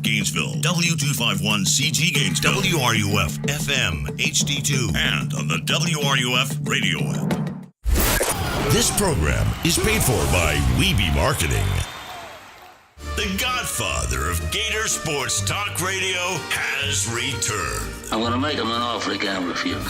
Gainesville, W251CG Gainesville, WRUF FM HD2, and on the WRUF radio app. This program is paid for by Weeby Marketing. The godfather of Gator Sports Talk Radio has returned. I'm going to make him an offer he can't refuse.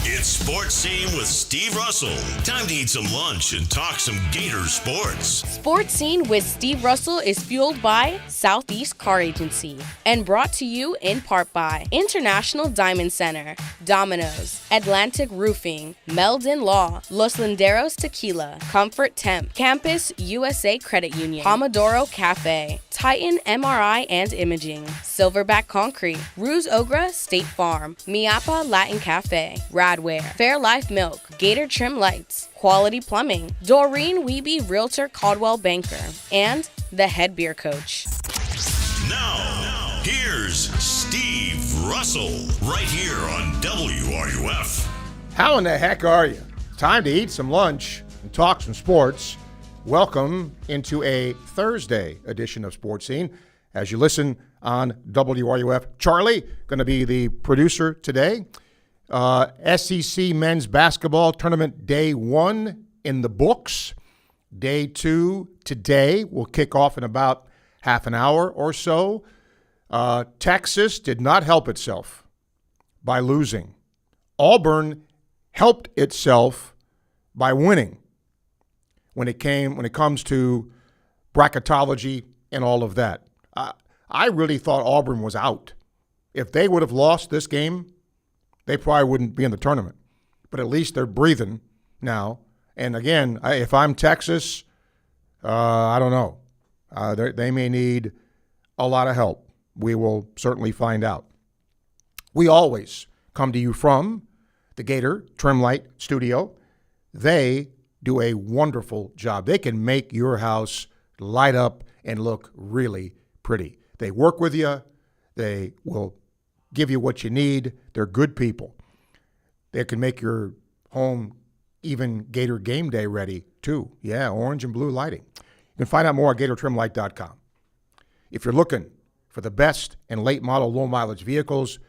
It's Sports Scene with Steve Russell. Time to eat some lunch and talk some Gator sports. Sports Scene with Steve Russell is fueled by Southeast Car Agency and brought to you in part by International Diamond Center, Domino's, Atlantic Roofing, Meldon Law, Los Linderos Tequila, Comfort Temp, Campus USA Credit Union, Pomodoro Cafe, Titan MRI and Imaging, Silverback Concrete, Ruse Ogra State Farm, Miapa Latin Cafe, Radware, Fairlife Milk, Gator Trim Lights, Quality Plumbing, Doreen Weeby Realtor Caldwell Banker, and the Head Beer Coach. Now, here's Steve Russell, right here on WRUF. How in the heck are you? Time to eat some lunch and talk some sports. Welcome into a Thursday edition of Sports Scene. As you listen on WRUF, Charlie, going to be the producer today. SEC Men's Basketball Tournament Day 1 in the books. Day 2 today will kick off in about half an hour or so. Texas did not help itself by losing. Auburn helped itself by winning when it comes to bracketology and all of that. I really thought Auburn was out. If they would have lost this game, they probably wouldn't be in the tournament. But at least they're breathing now. And again, if I'm Texas, I don't know. They may need a lot of help. We will certainly find out. We always come to you from the Gator Trim Light Studio. They do a wonderful job. They can make your house light up and look really pretty. They work with you. They will give you what you need. They're good people. They can make your home even Gator game day ready, too. Yeah, orange and blue lighting. You can find out more at GatorTrimLight.com. If you're looking for the best and late model low mileage vehicles,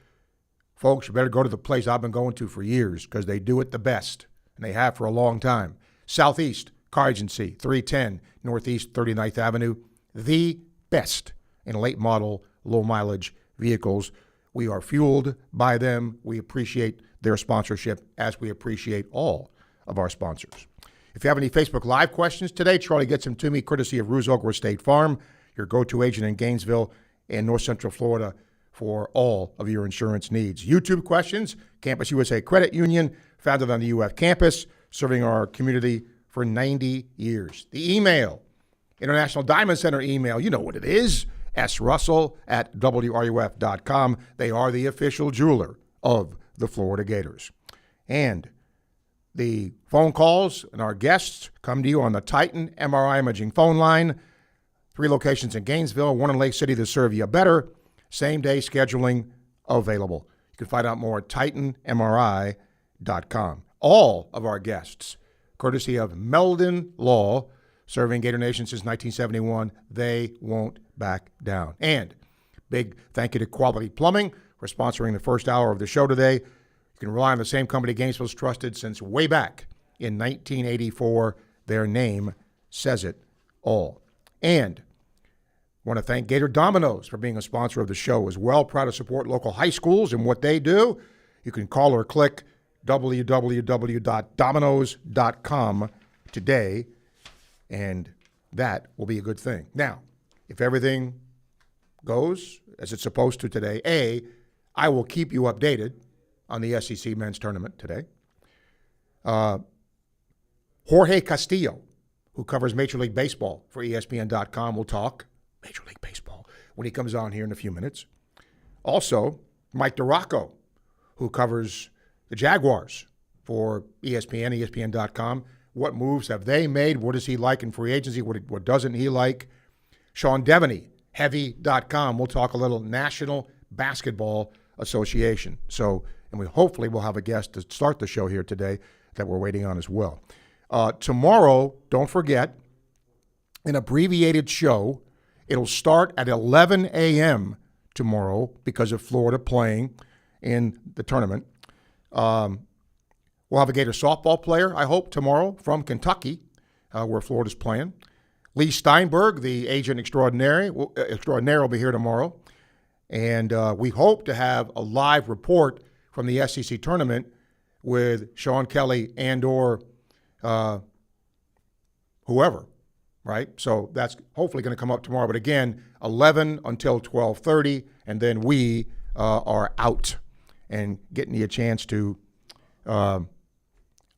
folks, you better go to the place I've been going to for years because they do it the best, and they have for a long time. Southeast Car Agency, 310 Northeast 39th Avenue, the best in late model low mileage vehicles. We are fueled by them. We appreciate their sponsorship as we appreciate all of our sponsors. If you have any Facebook Live questions today, Charlie gets them to me courtesy of Ruse Ogra State Farm, your go-to agent in Gainesville and North Central Florida for all of your insurance needs. YouTube questions, Campus USA Credit Union, founded on the UF campus, serving our community for 90 years. The email, International Diamond Center email, you know what it is, srussell@wruf.com. They are the official jeweler of the Florida Gators. And the phone calls and our guests come to you on the Titan MRI Imaging phone line. 3 locations in Gainesville, 1 in Lake City to serve you better. Same-day scheduling available. You can find out more at TitanMRI.com. All of our guests, courtesy of Meldon Law, serving Gator Nation since 1971. They won't back down. And big thank you to Quality Plumbing for sponsoring the first hour of the show today. You can rely on the same company Gainesville's trusted since way back in 1984. Their name says it all. And I want to thank Gator Domino's for being a sponsor of the show as well. Proud to support local high schools and what they do. You can call or click www.domino's.com today, and that will be a good thing. Now, if everything goes as it's supposed to today, I will keep you updated on the SEC men's tournament today. Jorge Castillo, who covers Major League Baseball for ESPN.com, will talk Major League Baseball when he comes on here in a few minutes. Also, Mike DeRocco, who covers the Jaguars for ESPN, ESPN.com. What moves have they made? What does he like in free agency? What doesn't he like? Sean Devaney, Heavy.com. We'll talk a little National Basketball Association. So, and we hopefully will have a guest to start the show here today that we're waiting on as well. Tomorrow, don't forget, an abbreviated show. It'll start at 11 a.m. tomorrow because of Florida playing in the tournament. We'll have a Gator softball player, I hope, tomorrow from Kentucky, where Florida's playing. Lee Steinberg, the agent extraordinaire, will be here tomorrow. And we hope to have a live report from the SEC tournament with Sean Kelly and or whoever, right? So that's hopefully going to come up tomorrow. But again, 11 until 12:30, and then we are out and getting you a chance to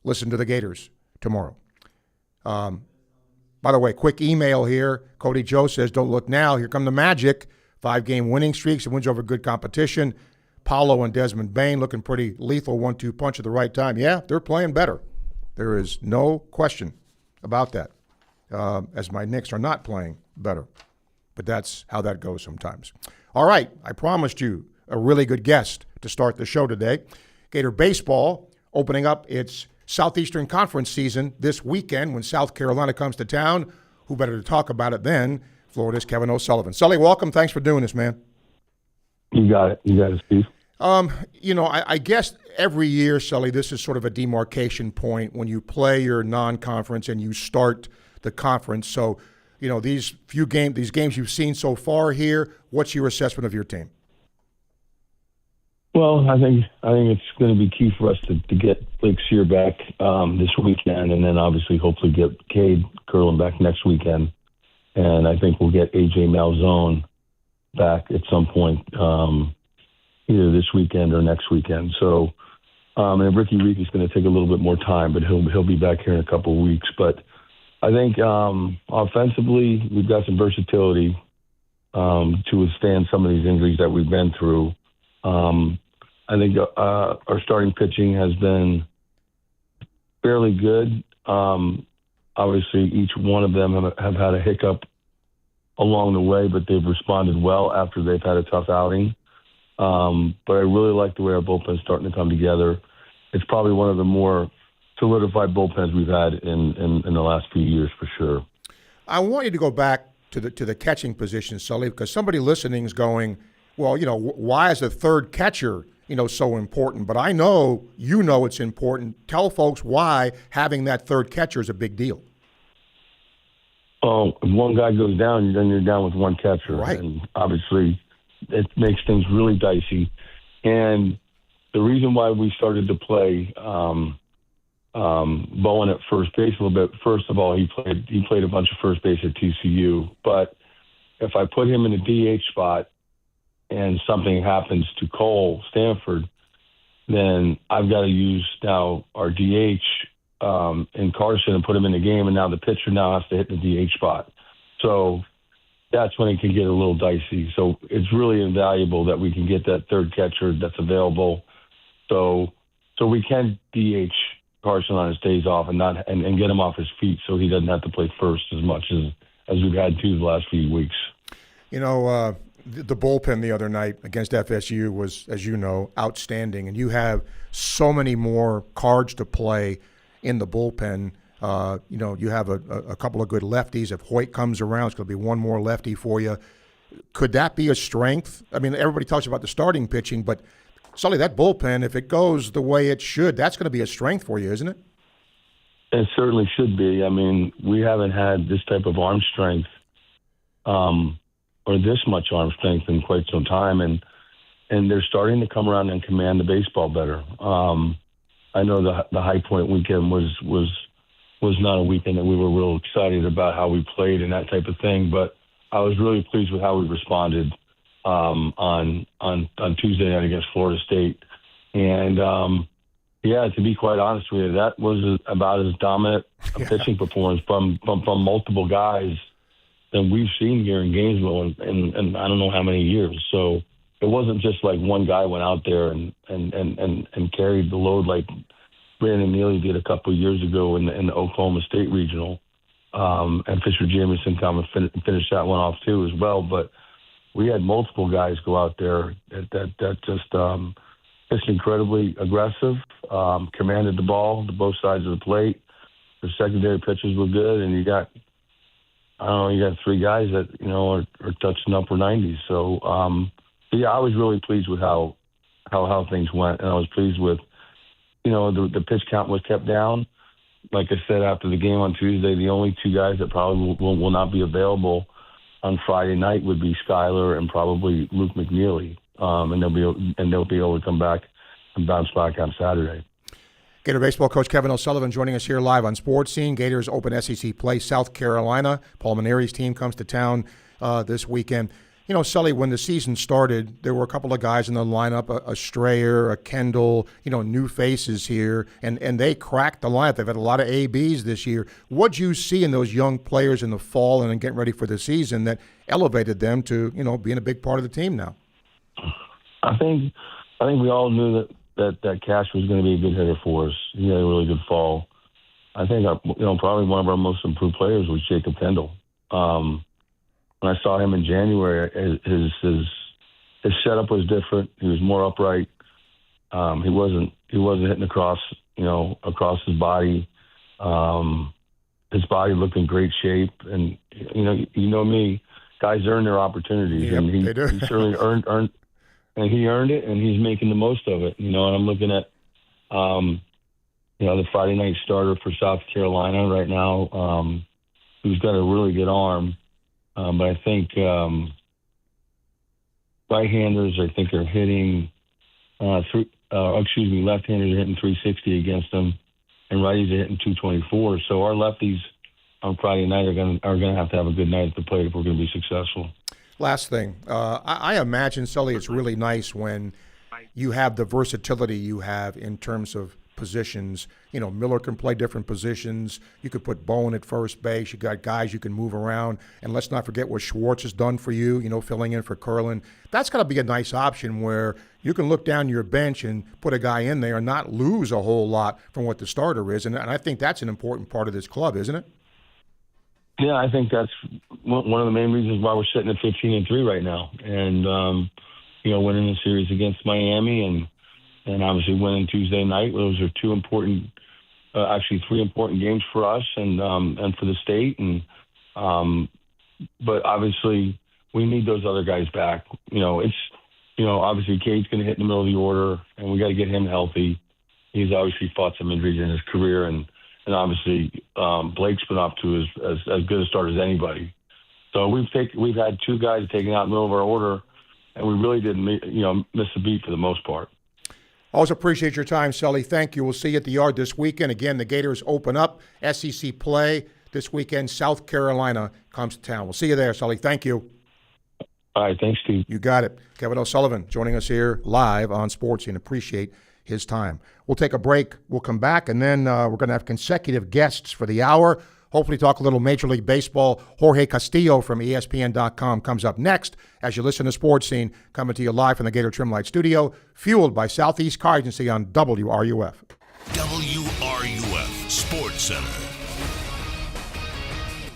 listen to the Gators tomorrow. By the way, quick email here. Cody Joe says, don't look now. Here come the Magic. 5-game winning streaks and wins over good competition. Paulo and Desmond Bain looking pretty lethal 1-2 punch at the right time. Yeah, they're playing better. There is no question about that, as my Knicks are not playing better. But that's how that goes sometimes. All right, I promised you a really good guest to start the show today. Gator baseball opening up its Southeastern Conference season this weekend when South Carolina comes to town. Who better to talk about it than Florida's Kevin O'Sullivan. Sully, welcome. Thanks for doing this, man. You got it. You got it, Steve. I guess every year, Sully, this is sort of a demarcation point when you play your non-conference and you start the conference. So, these games you've seen so far here, what's your assessment of your team? Well, I think it's going to be key for us to get Blake Sear back this weekend, and then obviously hopefully get Cade Curlin back next weekend. And I think we'll get A.J. Malzone back at some point, either this weekend or next weekend. So, and Ricky Reek is going to take a little bit more time, but he'll be back here in a couple of weeks. But I think offensively, we've got some versatility to withstand some of these injuries that we've been through. I think our starting pitching has been fairly good. Obviously, each one of them have had a hiccup along the way, but they've responded well after they've had a tough outing. But I really like the way our bullpen's starting to come together. It's probably one of the more solidified bullpens we've had in the last few years for sure. I want you to go back to the catching position, Sully, because somebody listening is going, well, why is a third catcher, so important? But I know it's important. Tell folks why having that third catcher is a big deal. Well, if one guy goes down, then you're down with one catcher. Right. And obviously it makes things really dicey. And the reason why we started to play Bowen at first base a little bit, first of all, he played a bunch of first base at TCU. But if I put him in a DH spot, and something happens to Cole Stanford, then I've got to use now our DH in Carson and put him in the game, and now the pitcher now has to hit the DH spot. So that's when it can get a little dicey. So it's really invaluable that we can get that third catcher that's available, so we can DH Carson on his days off and get him off his feet so he doesn't have to play first as much as we've had to the last few weeks. The bullpen the other night against FSU was, as you know, outstanding. And you have so many more cards to play in the bullpen. You have a couple of good lefties. If Hoyt comes around, it's going to be one more lefty for you. Could that be a strength? I mean, everybody talks about the starting pitching, but Sully, that bullpen, if it goes the way it should, that's going to be a strength for you, isn't it? It certainly should be. I mean, we haven't had this type of arm strength or this much arm strength in quite some time, and they're starting to come around and command the baseball better. I know the High Point weekend was not a weekend that we were real excited about how we played and that type of thing, but I was really pleased with how we responded on Tuesday night against Florida State. And to be quite honest with you, that was about as dominant a pitching performance from multiple guys than we've seen here in Gainesville in I don't know how many years. So it wasn't just like one guy went out there and carried the load like Brandon Neely did a couple of years ago in the Oklahoma State Regional. And Fisher Jameson finished that one off too as well. But we had multiple guys go out there that just incredibly aggressive, commanded the ball to both sides of the plate. The secondary pitches were good, and you got three guys that, are touching upper 90s. So yeah, I was really pleased with how things went, and I was pleased with, the pitch count was kept down. Like I said, after the game on Tuesday, the only two guys that probably will not be available on Friday night would be Skyler and probably Luke McNeely, and they'll be able to come back and bounce back on Saturday. Gator baseball coach Kevin O'Sullivan joining us here live on Sports Scene. Gators open SEC play South Carolina. Paul Maneri's team comes to town this weekend. Sully, when the season started, there were a couple of guys in the lineup, a Strayer, a Kendall, new faces here, and they cracked the lineup. They've had a lot of ABs this year. What'd you see in those young players in the fall and getting ready for the season that elevated them to, being a big part of the team now? I think we all knew that Cash was going to be a good hitter for us. He had a really good fall. I think, probably one of our most improved players was Jacob Kendall. When I saw him in January, his setup was different. He was more upright. He wasn't hitting across his body. His body looked in great shape, and me, guys earn their opportunities, yep, and they do. he certainly earned, and he earned it, and he's making the most of it. And I'm looking at, the Friday night starter for South Carolina right now, who's got a really good arm. But I think right-handers, are hitting left-handers are hitting 360 against them, and righties are hitting 224. So our lefties on Friday night are going to have a good night at the plate if we're going to be successful. Last thing, I imagine, Sully, it's really nice when you have the versatility you have in terms of positions. Miller can play different positions. You could put Bowen at first base. You got guys you can move around. And let's not forget what Schwartz has done for you, filling in for Curlin. That's got to be a nice option where you can look down your bench and put a guy in there and not lose a whole lot from what the starter is. And I think that's an important part of this club, isn't it? Yeah, I think that's one of the main reasons why we're sitting at 15-3 right now. And, winning the series against Miami and obviously winning Tuesday night. Those are three important games for us and for the state. And but obviously we need those other guys back. Obviously Cade's going to hit in the middle of the order, and we got to get him healthy. He's obviously fought some injuries in his career, and obviously Blake's been off to as good a start as anybody. So we've had two guys taken out in the middle of our order, and we really didn't miss a beat for the most part. Always appreciate your time, Sully. Thank you. We'll see you at the Yard this weekend. Again, the Gators open up SEC play this weekend. South Carolina comes to town. We'll see you there, Sully. Thank you. All right. Thanks, Steve. You got it. Kevin O'Sullivan joining us here live on Sports Scene. Appreciate his time. We'll take a break. We'll come back, and then we're going to have consecutive guests for the hour. Hopefully talk a little Major League Baseball. Jorge Castillo from ESPN.com comes up next as you listen to Sports Scene, coming to you live from the Gator Trimlight Studio, fueled by Southeast Car Agency on WRUF. WRUF Sports Center.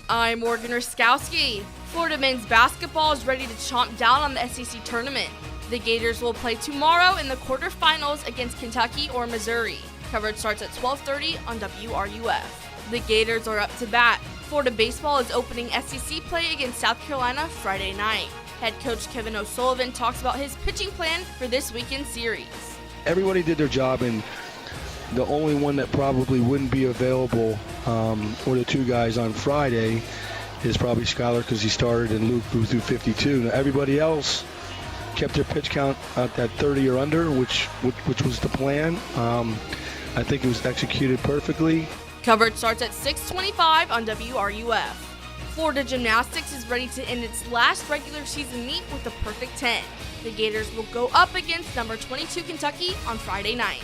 I'm Morgan Ruskowski. Florida men's basketball is ready to chomp down on the SEC tournament. The Gators will play tomorrow in the quarterfinals against Kentucky or Missouri. Coverage starts at 12:30 on WRUF. The Gators are up to bat. Florida baseball is opening SEC play against South Carolina Friday night. Head coach Kevin O'Sullivan talks about his pitching plan for this weekend series. Everybody did their job, and the only one that probably wouldn't be available were the two guys on Friday is probably Skyler because he started and Luke grew through 52. Now, everybody else kept their pitch count at 30 or under, which was the plan. I think it was executed perfectly. Coverage starts at 6:25 on WRUF. Florida Gymnastics is ready to end its last regular season meet with a perfect 10. The Gators will go up against number 22 Kentucky on Friday night.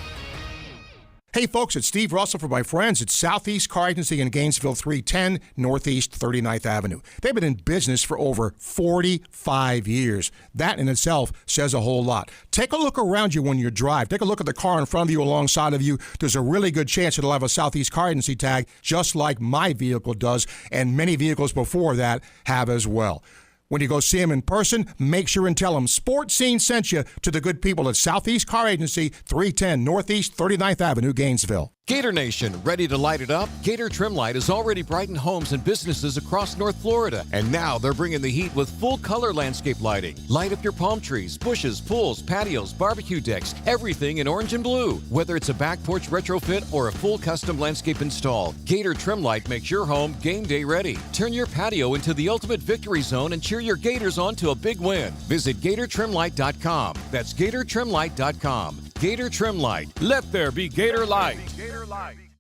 Hey folks, it's Steve Russell for my friends at Southeast Car Agency in Gainesville, 310 Northeast 39th Avenue. They've been in business for over 45 years. That in itself says a whole lot. Take a look around you when you drive. Take a look at the car in front of you, alongside of you. There's a really good chance it'll have a Southeast Car Agency tag, just like my vehicle does, and many vehicles before that have as well. When you go see them in person, make sure and tell them Sports Scene sent you to the good people at Southeast Car Agency, 310 Northeast 39th Avenue, Gainesville. Gator Nation, ready to light it up? Gator Trim Light has already brightened homes and businesses across North Florida. And now they're bringing the heat with full color landscape lighting. Light up your palm trees, bushes, pools, patios, barbecue decks, everything in orange and blue. Whether it's a back porch retrofit or a full custom landscape install, Gator Trim Light makes your home game day ready. Turn your patio into the ultimate victory zone and cheer your Gators on to a big win. Visit GatorTrimLight.com. That's GatorTrimLight.com. Gator Trim Light. Let there be Gator Light.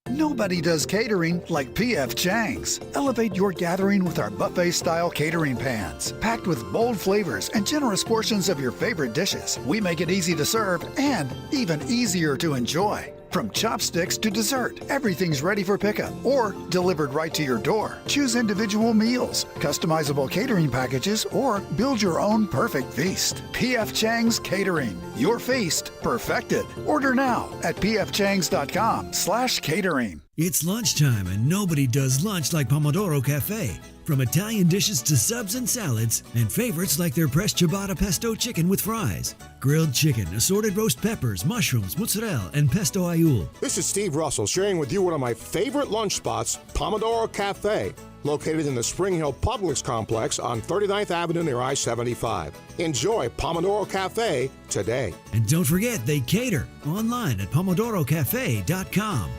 Nobody does catering like P.F. Chang's. Elevate your gathering with our buffet-style catering pans. Packed with bold flavors and generous portions of your favorite dishes, we make it easy to serve and even easier to enjoy. From chopsticks to dessert, everything's ready for pickup or delivered right to your door. Choose individual meals, customizable catering packages, or build your own perfect feast. P.F. Chang's Catering. Your feast perfected. Order now at pfchangs.com/catering. It's lunchtime and nobody does lunch like Pomodoro Cafe. From Italian dishes to subs and salads, and favorites like their pressed ciabatta pesto chicken with fries, grilled chicken, assorted roast peppers, mushrooms, mozzarella, and pesto aioli. This is Steve Russell sharing with you one of my favorite lunch spots, Pomodoro Cafe, located in the Spring Hill Publix complex on 39th Avenue near I-75. Enjoy Pomodoro Cafe today. And don't forget, they cater online at pomodorocafe.com.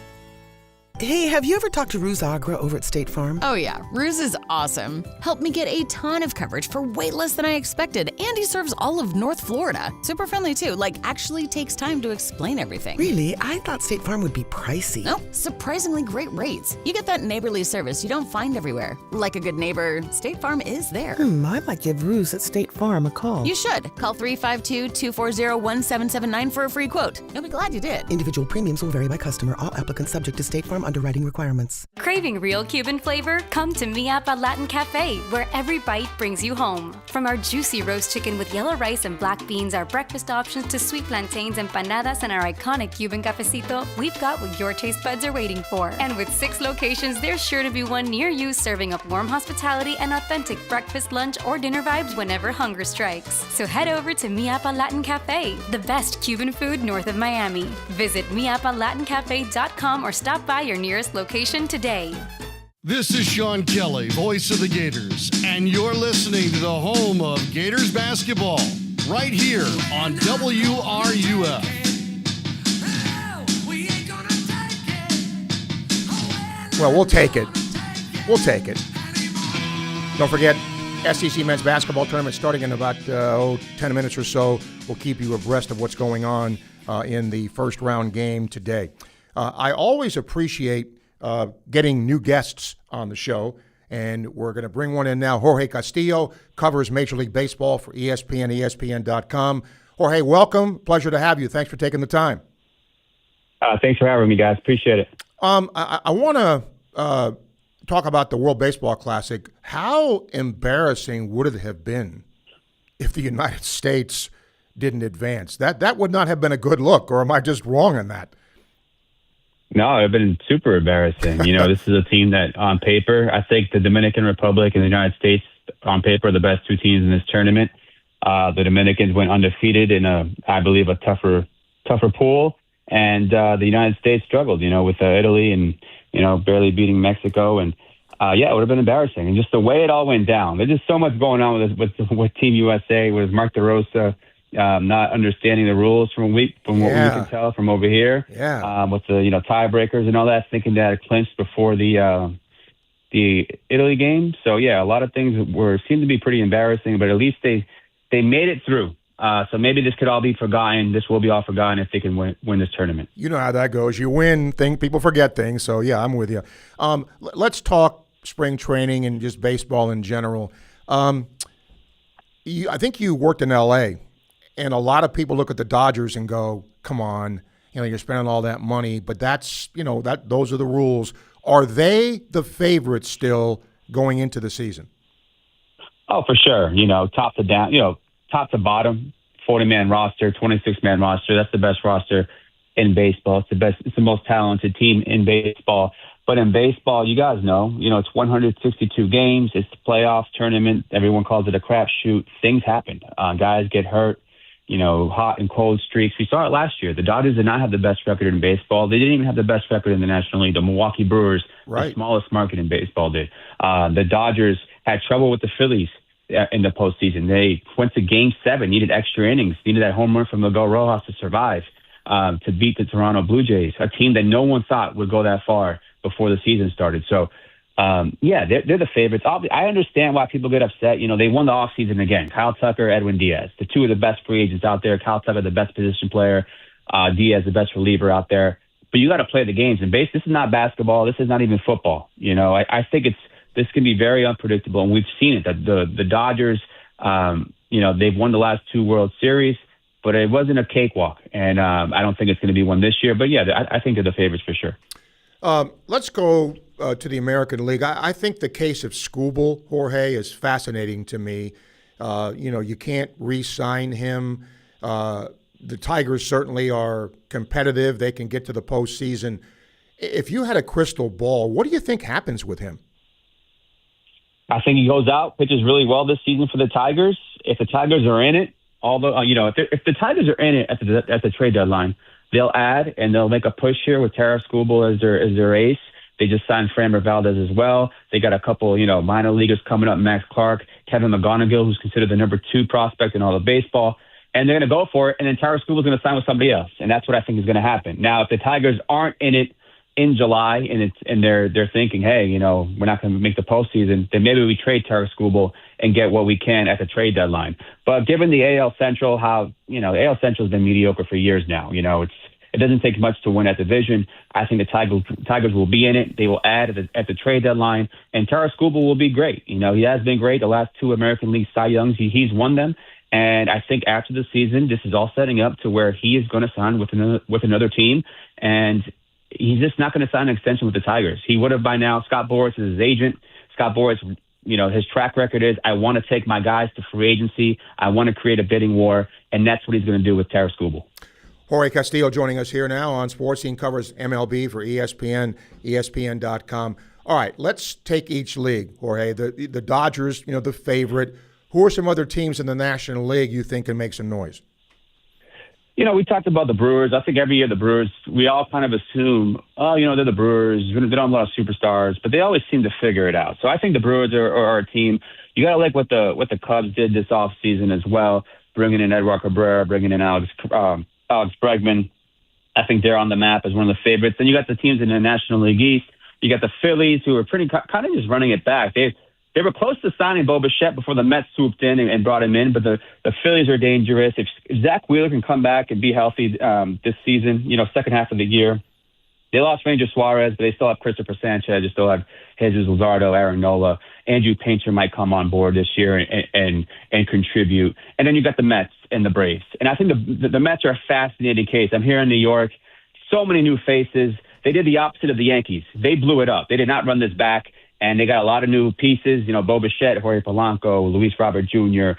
Hey, have you ever talked to Ruse Agra over at State Farm? Oh yeah, Ruse is awesome. Helped me get a ton of coverage for way less than I expected, and he serves all of North Florida. Super friendly too, actually takes time to explain everything. Really? I thought State Farm would be pricey. No, surprisingly great rates. You get that neighborly service you don't find everywhere. Like a good neighbor, State Farm is there. I might give Ruse at State Farm a call. You should. Call 352-240-1779 for a free quote. You'll be glad you did. Individual premiums will vary by customer. All applicants subject to State Farm underwriting requirements. Craving real Cuban flavor? Come to Mi Apa Latin Cafe, where every bite brings you home. From our juicy roast chicken with yellow rice and black beans, our breakfast options to sweet plantains, empanadas, and our iconic Cuban cafecito, we've got what your taste buds are waiting for. And with 6 locations, there's sure to be one near you serving up warm hospitality and authentic breakfast, lunch, or dinner vibes whenever hunger strikes. So head over to Mi Apa Latin Cafe, the best Cuban food north of Miami. Visit miapalatincafe.com or stop by your nearest location today. This is Sean Kelly, voice of the Gators, and you're listening to the home of Gators basketball, right here on WRUF. Well, we'll take it. We'll take it. Don't forget, SEC men's basketball tournament starting in about 10 minutes or so. We'll keep you abreast of what's going on in the first round game today. I always appreciate getting new guests on the show, and we're going to bring one in now. Jorge Castillo covers Major League Baseball for ESPN, ESPN.com. Jorge, welcome. Pleasure to have you. Thanks for taking the time. Thanks for having me, guys. Appreciate it. I want to talk about the World Baseball Classic. How embarrassing would it have been if the United States didn't advance? That would not have been a good look, or am I just wrong on that? No, it's been super embarrassing. This is a team that on paper, I think the Dominican Republic and the United States on paper are the best 2 teams in this tournament. The Dominicans went undefeated in I believe a tougher pool. And the United States struggled, with Italy and, barely beating Mexico. And, it would have been embarrassing. And just the way it all went down. There's just so much going on with Team USA, with Mark DeRosa not understanding the rules from what we can tell from over here. Yeah. With the tiebreakers and all that, thinking that it clinched before the Italy game. So a lot of things seemed to be pretty embarrassing, but at least they made it through. So maybe this could all be forgotten. This will be all forgotten if they can win this tournament. You know how that goes. You win, people forget things. So I'm with you. Let's talk spring training and just baseball in general. I think you worked in L.A., and a lot of people look at the Dodgers and go, come on, you're spending all that money, but that's, those are the rules. Are they the favorites still going into the season? Oh, for sure. Top to down, top to bottom, 40-man roster, 26-man roster. That's the best roster in baseball. It's the most talented team in baseball. But in baseball, you guys know, it's 162 games. It's the playoff tournament. Everyone calls it a crapshoot. Things happen. Guys get hurt. hot and cold streaks. We saw it last year. The Dodgers did not have the best record in baseball. They didn't even have the best record in the National League. The Milwaukee Brewers, the smallest market in baseball, did. The Dodgers had trouble with the Phillies in the postseason. They went to Game 7, needed extra innings, needed that home run from Miguel Rojas to survive, to beat the Toronto Blue Jays, a team that no one thought would go that far before the season started. So, they're the favorites. I understand why people get upset. They won the offseason again. Kyle Tucker, Edwin Diaz, the two of the best free agents out there. Kyle Tucker, the best position player. Diaz, the best reliever out there. But you got to play the games. And this is not basketball. This is not even football. I think this can be very unpredictable, and we've seen it. That the Dodgers, they've won the last 2 World Series, but it wasn't a cakewalk. And I don't think it's going to be one this year. But yeah, I think they're the favorites for sure. Let's go to the American League. I think the case of Skubal, Jorge, is fascinating to me. You can't re-sign him. The Tigers certainly are competitive. They can get to the postseason. If you had a crystal ball, what do you think happens with him? I think he goes out, pitches really well this season for the Tigers. If the Tigers are in it, if the Tigers are in it at the trade deadline, they'll add and they'll make a push here with Tara Skubal as their ace. They just signed Framber Valdez as well. They got a couple, minor leaguers coming up, Max Clark, Kevin McGonigal, who's considered the number 2 prospect in all of baseball. And they're going to go for it, and then Tara Skubal's going to sign with somebody else. And that's what I think is going to happen. Now, if the Tigers aren't in it in July and they're thinking, hey, we're not going to make the postseason, then maybe we trade Tara Skubal and get what we can at the trade deadline. But given the AL Central, AL Central has been mediocre for years now. It doesn't take much to win that division. I think the Tigers will be in it. They will add at the trade deadline, and Tara Skubal will be great. He has been great. The last 2 American League Cy Youngs, he's won them. And I think after the season, this is all setting up to where he is going to sign with another team, and he's just not going to sign an extension with the Tigers. He would have by now. Scott Boras is his agent. Scott Boras, his track record is, I want to take my guys to free agency. I want to create a bidding war, and that's what he's going to do with Tara Skubal. Jorge Castillo joining us here now on Sports Scene, covers MLB for ESPN, ESPN.com. All right, let's take each league, Jorge. The Dodgers, the favorite. Who are some other teams in the National League you think can make some noise? We talked about the Brewers. I think every year the Brewers, we all kind of assume, they're the Brewers. They don't have a lot of superstars, but they always seem to figure it out. So I think the Brewers are a team. You got to like what the Cubs did this offseason as well, bringing in Edward Cabrera, bringing in Alex Bregman. I think they're on the map as one of the favorites. Then you got the teams in the National League East. You got the Phillies, who are pretty kind of just running it back. They were close to signing Bo Bichette before the Mets swooped in and brought him in, but the Phillies are dangerous. If Zach Wheeler can come back and be healthy this season, second half of the year, they lost Ranger Suarez, but they still have Christopher Sanchez. They still have Jesus Luzardo, Aaron Nola. Andrew Painter might come on board this year and contribute. And then you got the Mets and the Braves. And I think the Mets are a fascinating case. I'm here in New York. So many new faces. They did the opposite of the Yankees. They blew it up. They did not run this back. And they got a lot of new pieces, Bo Bichette, Jorge Polanco, Luis Robert Jr.,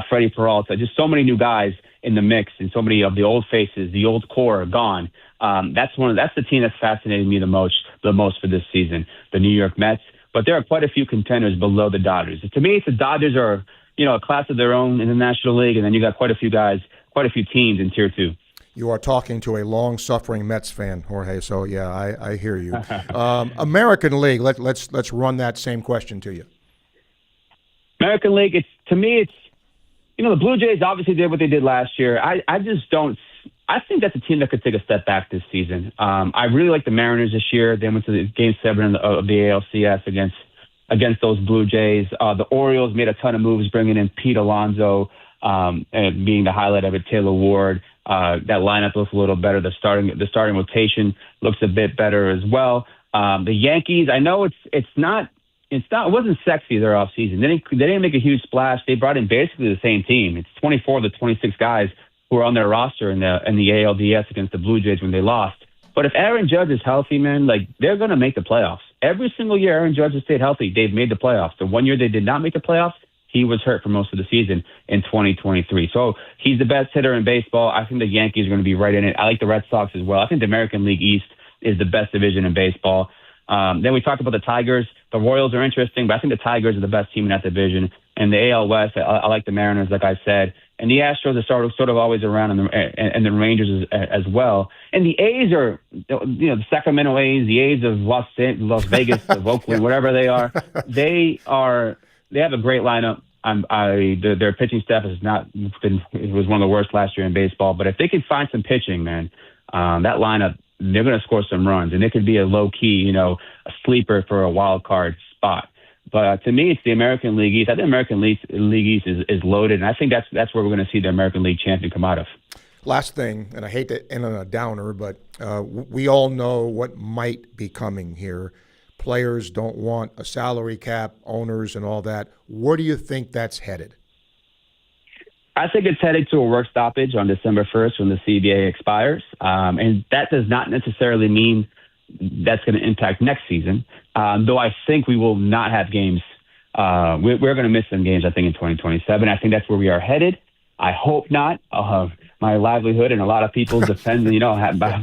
Freddie Peralta, just so many new guys in the mix, and so many of the old faces, the old core are gone. That's the team that's fascinated me the most for this season, the New York Mets. But there are quite a few contenders below the Dodgers. To me, the Dodgers are, a class of their own in the National League, and then you got quite a few teams in Tier 2. You are talking to a long-suffering Mets fan, Jorge. So yeah, I hear you. American League. Let's run that same question to you. American League. It's the Blue Jays obviously did what they did last year. I just don't. I think that's a team that could take a step back this season. I really like the Mariners this year. They went to the Game 7 of the ALCS against those Blue Jays. The Orioles made a ton of moves, bringing in Pete Alonso and being the highlight of it, Taylor Ward. That lineup looks a little better. The starting rotation looks a bit better as well. The Yankees, I know it wasn't sexy their offseason. They didn't make a huge splash. They brought in basically the same team. It's 24 of the 26 guys who are on their roster in the ALDS against the Blue Jays when they lost. But if Aaron Judge is healthy, man, they're going to make the playoffs. Every single year Aaron Judge has stayed healthy, they've made the playoffs. The one year they did not make the playoffs, he was hurt for most of the season in 2023. So he's the best hitter in baseball. I think the Yankees are going to be right in it. I like the Red Sox as well. I think the American League East is the best division in baseball. Then we talked about the Tigers. The Royals are interesting, but I think the Tigers are the best team in that division. And the AL West, I like the Mariners, like I said. And the Astros are sort of always around, and the Rangers as well. And the A's are, the Sacramento A's, the A's of Las Vegas, of Oakland, whatever they are. They have a great lineup. Their pitching staff has not been. It was one of the worst last year in baseball. But if they can find some pitching, man, that lineup, they're going to score some runs, and it could be a low key, a sleeper for a wild card spot. But to me, it's the American League East. I think American League East is loaded, and I think that's where we're going to see the American League champion come out of. Last thing, and I hate to end on a downer, but we all know what might be coming here. Players don't want a salary cap, owners and all that. Where do you think that's headed? I think it's headed to a work stoppage on December 1st when the CBA expires. And that does not necessarily mean that's going to impact next season, though I think we will not have games. We're going to miss some games, I think, in 2027. I think that's where we are headed. I hope not. My livelihood and a lot of people depend,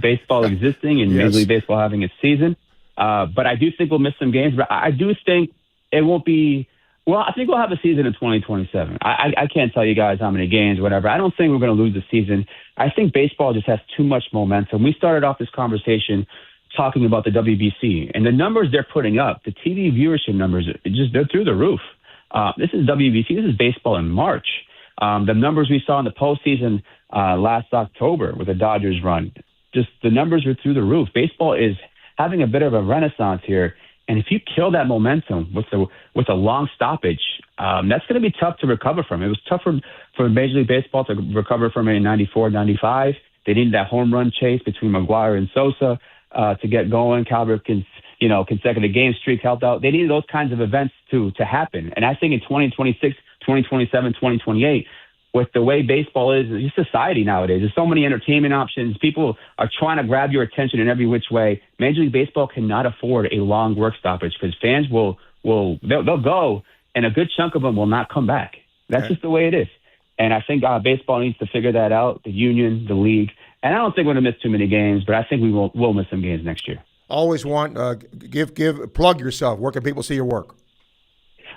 baseball existing and Major League Baseball having its season. But I do think we'll miss some games. But I do think it won't be. Well, I think we'll have a season in 2027. I can't tell you guys how many games, whatever. I don't think we're going to lose the season. I think baseball just has too much momentum. We started off this conversation talking about the WBC and the numbers they're putting up. The TV viewership numbers, they're through the roof. This is WBC. This is baseball in March. The numbers we saw in the postseason last October with the Dodgers run, just the numbers are through the roof. Baseball is having a bit of a renaissance here. And if you kill that momentum with a long stoppage, that's going to be tough to recover from. It was tough for Major League Baseball to recover from in 94, 95. They needed that home run chase between McGuire and Sosa to get going. Calvert, consecutive game streak helped out. They needed those kinds of events to happen. And I think in 2026, 2027, 2028, with the way baseball is, just society nowadays, there's so many entertainment options. People are trying to grab your attention in every which way. Major League Baseball cannot afford a long work stoppage because fans they'll go, and a good chunk of them will not come back. That's just the way it is. And I think baseball needs to figure that out, the union, the league. And I don't think we're going to miss too many games, but I think we'll miss some games next year. Always want plug yourself. Where can people see your work?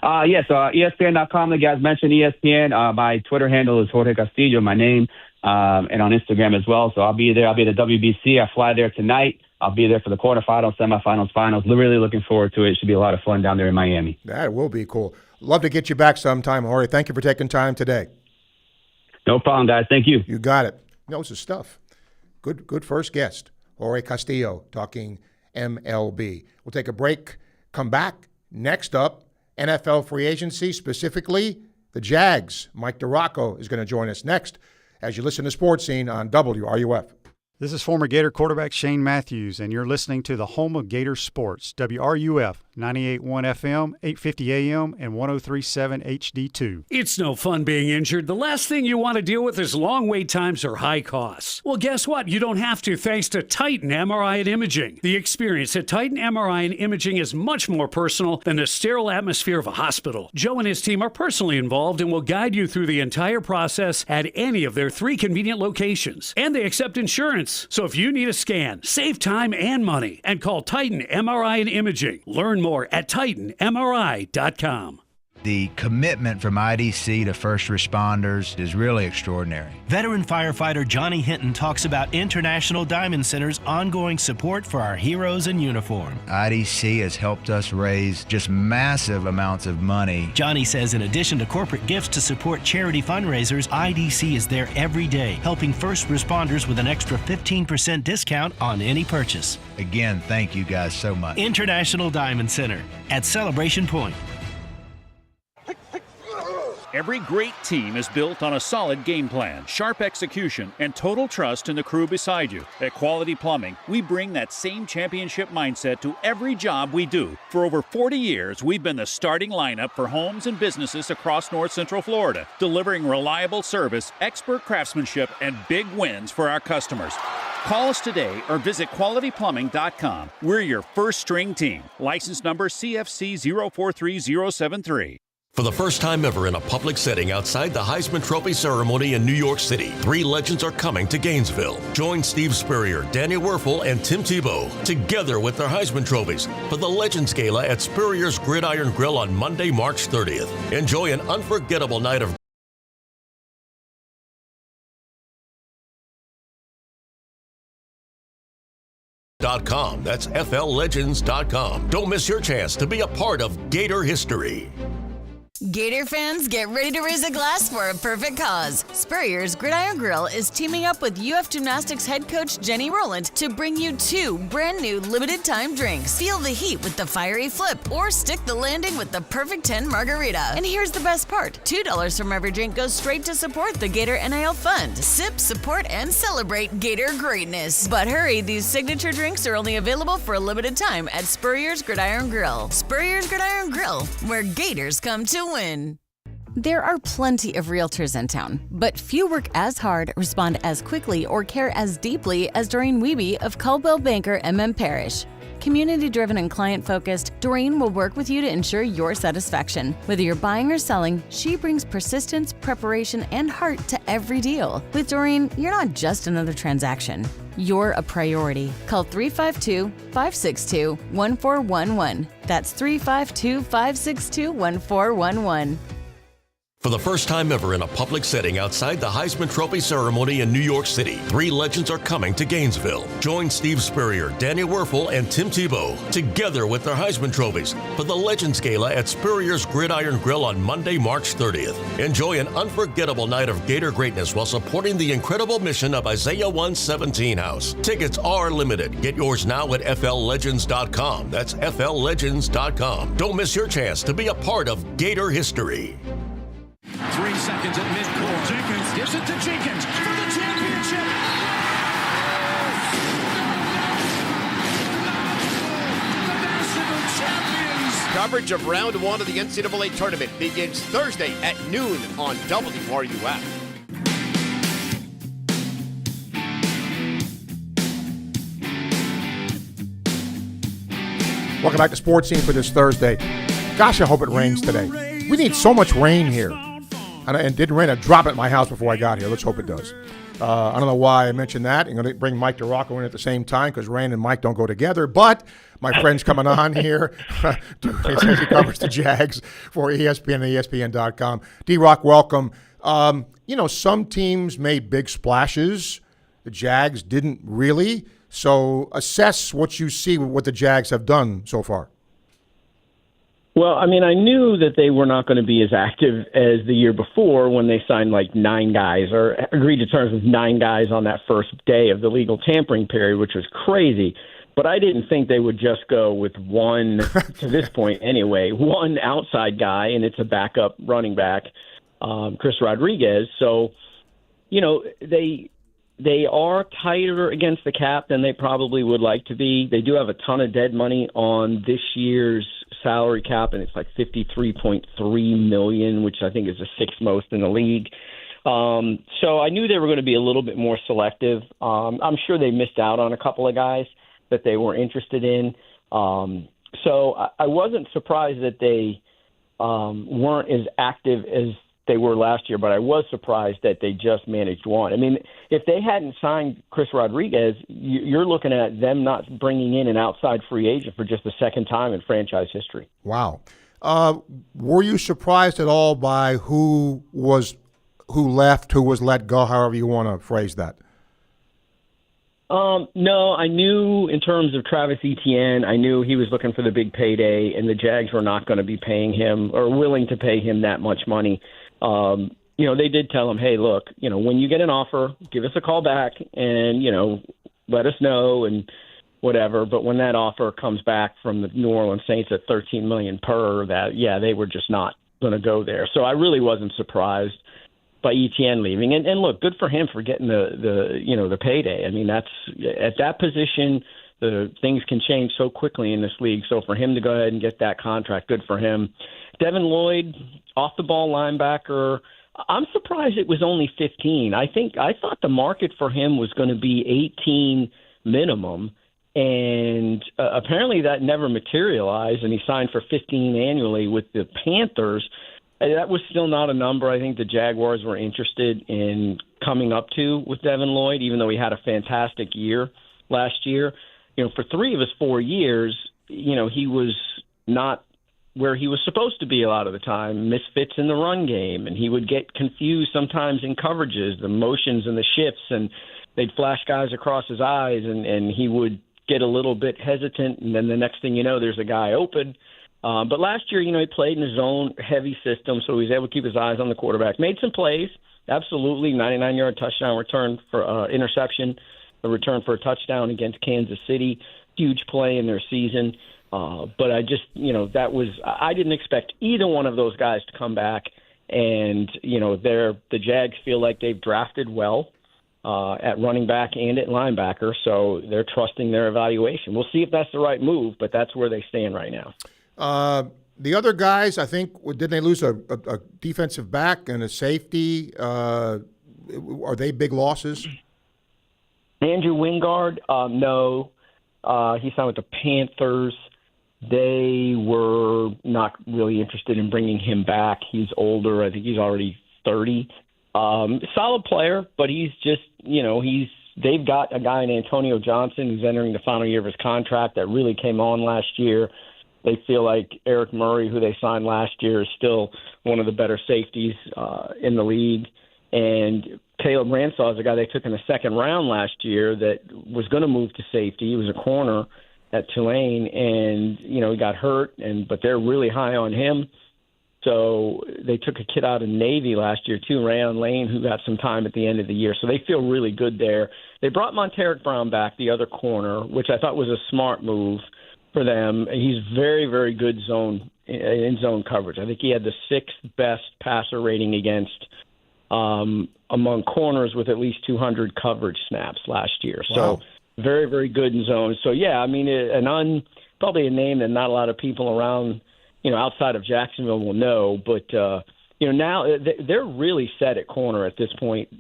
Yes, ESPN.com. The guys mentioned ESPN. My Twitter handle is Jorge Castillo, my name, and on Instagram as well. So I'll be there. I'll be at the WBC. I fly there tonight. I'll be there for the quarterfinals, semifinals, finals. Really looking forward to it. It should be a lot of fun down there in Miami. That will be cool. Love to get you back sometime, Jorge. Thank you for taking time today. No problem, guys. Thank you. You got it. Knows his stuff. Good first guest, Jorge Castillo, talking MLB. We'll take a break, come back. Next up, NFL free agency, specifically the Jags. Mike DeRocco is going to join us next as you listen to Sports Scene on WRUF. This is former Gator quarterback Shane Matthews, and you're listening to the home of Gator Sports, WRUF, 98.1 FM, 850 AM, and 103.7 HD2. It's no fun being injured. The last thing you want to deal with is long wait times or high costs. Well, guess what? You don't have to thanks to Titan MRI and Imaging. The experience at Titan MRI and Imaging is much more personal than the sterile atmosphere of a hospital. Joe and his team are personally involved and will guide you through the entire process at any of their 3 convenient locations. And they accept insurance. So if you need a scan, save time and money, and call Titan MRI and Imaging. Learn more at TitanMRI.com. The commitment from IDC to first responders is really extraordinary. Veteran firefighter Johnny Hinton talks about International Diamond Center's ongoing support for our heroes in uniform. IDC has helped us raise just massive amounts of money. Johnny says in addition to corporate gifts to support charity fundraisers, IDC is there every day, helping first responders with an extra 15% discount on any purchase. Again, thank you guys so much. International Diamond Center at Celebration Point. Every great team is built on a solid game plan, sharp execution, and total trust in the crew beside you. At Quality Plumbing, we bring that same championship mindset to every job we do. For over 40 years, we've been the starting lineup for homes and businesses across North Central Florida, delivering reliable service, expert craftsmanship, and big wins for our customers. Call us today or visit qualityplumbing.com. We're your first string team. License number CFC 043073. For the first time ever in a public setting outside the Heisman Trophy ceremony in New York City, 3 legends are coming to Gainesville. Join Steve Spurrier, Daniel Werfel, and Tim Tebow together with their Heisman trophies for the Legends Gala at Spurrier's Gridiron Grill on Monday, March 30th. Enjoy an unforgettable night of FLLegends.com. That's FLLegends.com. Don't miss your chance to be a part of Gator history. Gator fans, get ready to raise a glass for a perfect cause. Spurrier's Gridiron Grill is teaming up with UF Gymnastics head coach Jenny Rowland to bring you 2 brand new limited time drinks. Feel the heat with the fiery flip or stick the landing with the perfect 10 margarita. And here's the best part. $2 from every drink goes straight to support the Gator NIL Fund. Sip, support, and celebrate Gator greatness. But hurry, these signature drinks are only available for a limited time at Spurrier's Gridiron Grill. Spurrier's Gridiron Grill, where Gators come to win. There are plenty of realtors in town, but few work as hard, respond as quickly, or care as deeply as Doreen Wiebe of Caldwell Banker MM Parish. Community-driven and client-focused, Doreen will work with you to ensure your satisfaction. Whether you're buying or selling, she brings persistence, preparation, and heart to every deal. With Doreen, you're not just another transaction. You're a priority. Call 352-562-1411. That's 352-562-1411. For the first time ever in a public setting outside the Heisman Trophy ceremony in New York City, 3 legends are coming to Gainesville. Join Steve Spurrier, Daniel Werfel, and Tim Tebow together with their Heisman trophies for the Legends Gala at Spurrier's Gridiron Grill on Monday, March 30th. Enjoy an unforgettable night of Gator greatness while supporting the incredible mission of Isaiah 117 House. Tickets are limited. Get yours now at FLLegends.com. That's FLLegends.com. Don't miss your chance to be a part of Gator history. 3 seconds at midcourt. Jenkins gives it to Jenkins for the championship. The national champions. Coverage of round 1 of the NCAA tournament begins Thursday at noon on WRUF. Welcome back to Sports Scene for this Thursday. Gosh, I hope it rains today. We need so much rain here. And it didn't rain a drop at my house before I got here. Let's hope it does. I don't know why I mentioned that. I'm going to bring Mike DeRocco in at the same time because Rain and Mike don't go together. But my friend's coming on here. He covers the Jags for ESPN and ESPN.com. D-Rock, welcome. Some teams made big splashes. The Jags didn't really. So assess what you see with what the Jags have done so far. Well, I mean, I knew that they were not going to be as active as the year before when they signed like 9 guys or agreed to terms with 9 guys on that first day of the legal tampering period, which was crazy. But I didn't think they would just go with one, to this point anyway, one outside guy, and it's a backup running back, Chris Rodriguez. So, they are tighter against the cap than they probably would like to be. They do have a ton of dead money on this year's salary cap, and it's like $53.3 million, which I think is the 6th most in the league. So I knew they were going to be a little bit more selective. I'm sure they missed out on a couple of guys that they were interested in. So I wasn't surprised that they weren't as active as they were last year, but I was surprised that they just managed one. I mean, if they hadn't signed Chris Rodriguez, you're looking at them not bringing in an outside free agent for just the second time in franchise history. Wow. Were you surprised at all by who was let go, however you want to phrase that? No, I knew in terms of Travis Etienne, I knew he was looking for the big payday, and the Jags were not going to be paying him or willing to pay him that much money. They did tell him, hey, look, when you get an offer, give us a call back and, let us know and whatever. But when that offer comes back from the New Orleans Saints at $13 million per, they were just not going to go there. So I really wasn't surprised by Etienne leaving. And look, good for him for getting the payday. I mean, that's at that position, the things can change so quickly in this league. So for him to go ahead and get that contract, good for him. Devin Lloyd, off the ball linebacker. I'm surprised it was only 15. I thought the market for him was going to be 18 minimum, and apparently that never materialized, and he signed for 15 annually with the Panthers. That was still not a number I think the Jaguars were interested in coming up to with Devin Lloyd, even though he had a fantastic year last year. For 3 of his 4 years, he was not where he was supposed to be a lot of the time, misfits in the run game, and he would get confused sometimes in coverages, the motions and the shifts, and they'd flash guys across his eyes, and he would get a little bit hesitant, and then the next thing you know, there's a guy open. But last year, he played in a zone-heavy system, so he was able to keep his eyes on the quarterback. Made some plays, absolutely, 99-yard touchdown return for interception, a return for a touchdown against Kansas City. Huge play in their season. But I just, I didn't expect either one of those guys to come back. And, the Jags feel like they've drafted well at running back and at linebacker, so they're trusting their evaluation. We'll see if that's the right move, but that's where they stand right now. The other guys, I think, didn't they lose a defensive back and a safety? Are they big losses? Andrew Wingard, no. He signed with the Panthers. They were not really interested in bringing him back. He's older. I think he's already 30. Solid player, but he's just, they've got a guy in Antonio Johnson who's entering the final year of his contract that really came on last year. They feel like Eric Murray, who they signed last year, is still one of the better safeties in the league. And Caleb Ransaw is a guy they took in the second round last year that was going to move to safety. He was a corner at Tulane, and, he got hurt, but they're really high on him. So they took a kid out of Navy last year, too, Rayon Lane, who got some time at the end of the year. So they feel really good there. They brought Monteric Brown back, the other corner, which I thought was a smart move for them. He's very, very good in zone coverage. I think he had the sixth best passer rating against among corners with at least 200 coverage snaps last year. Wow. So very, very good in zone. So, yeah, I mean, probably a name that not a lot of people around, outside of Jacksonville will know. But, now they're really set at corner at this point.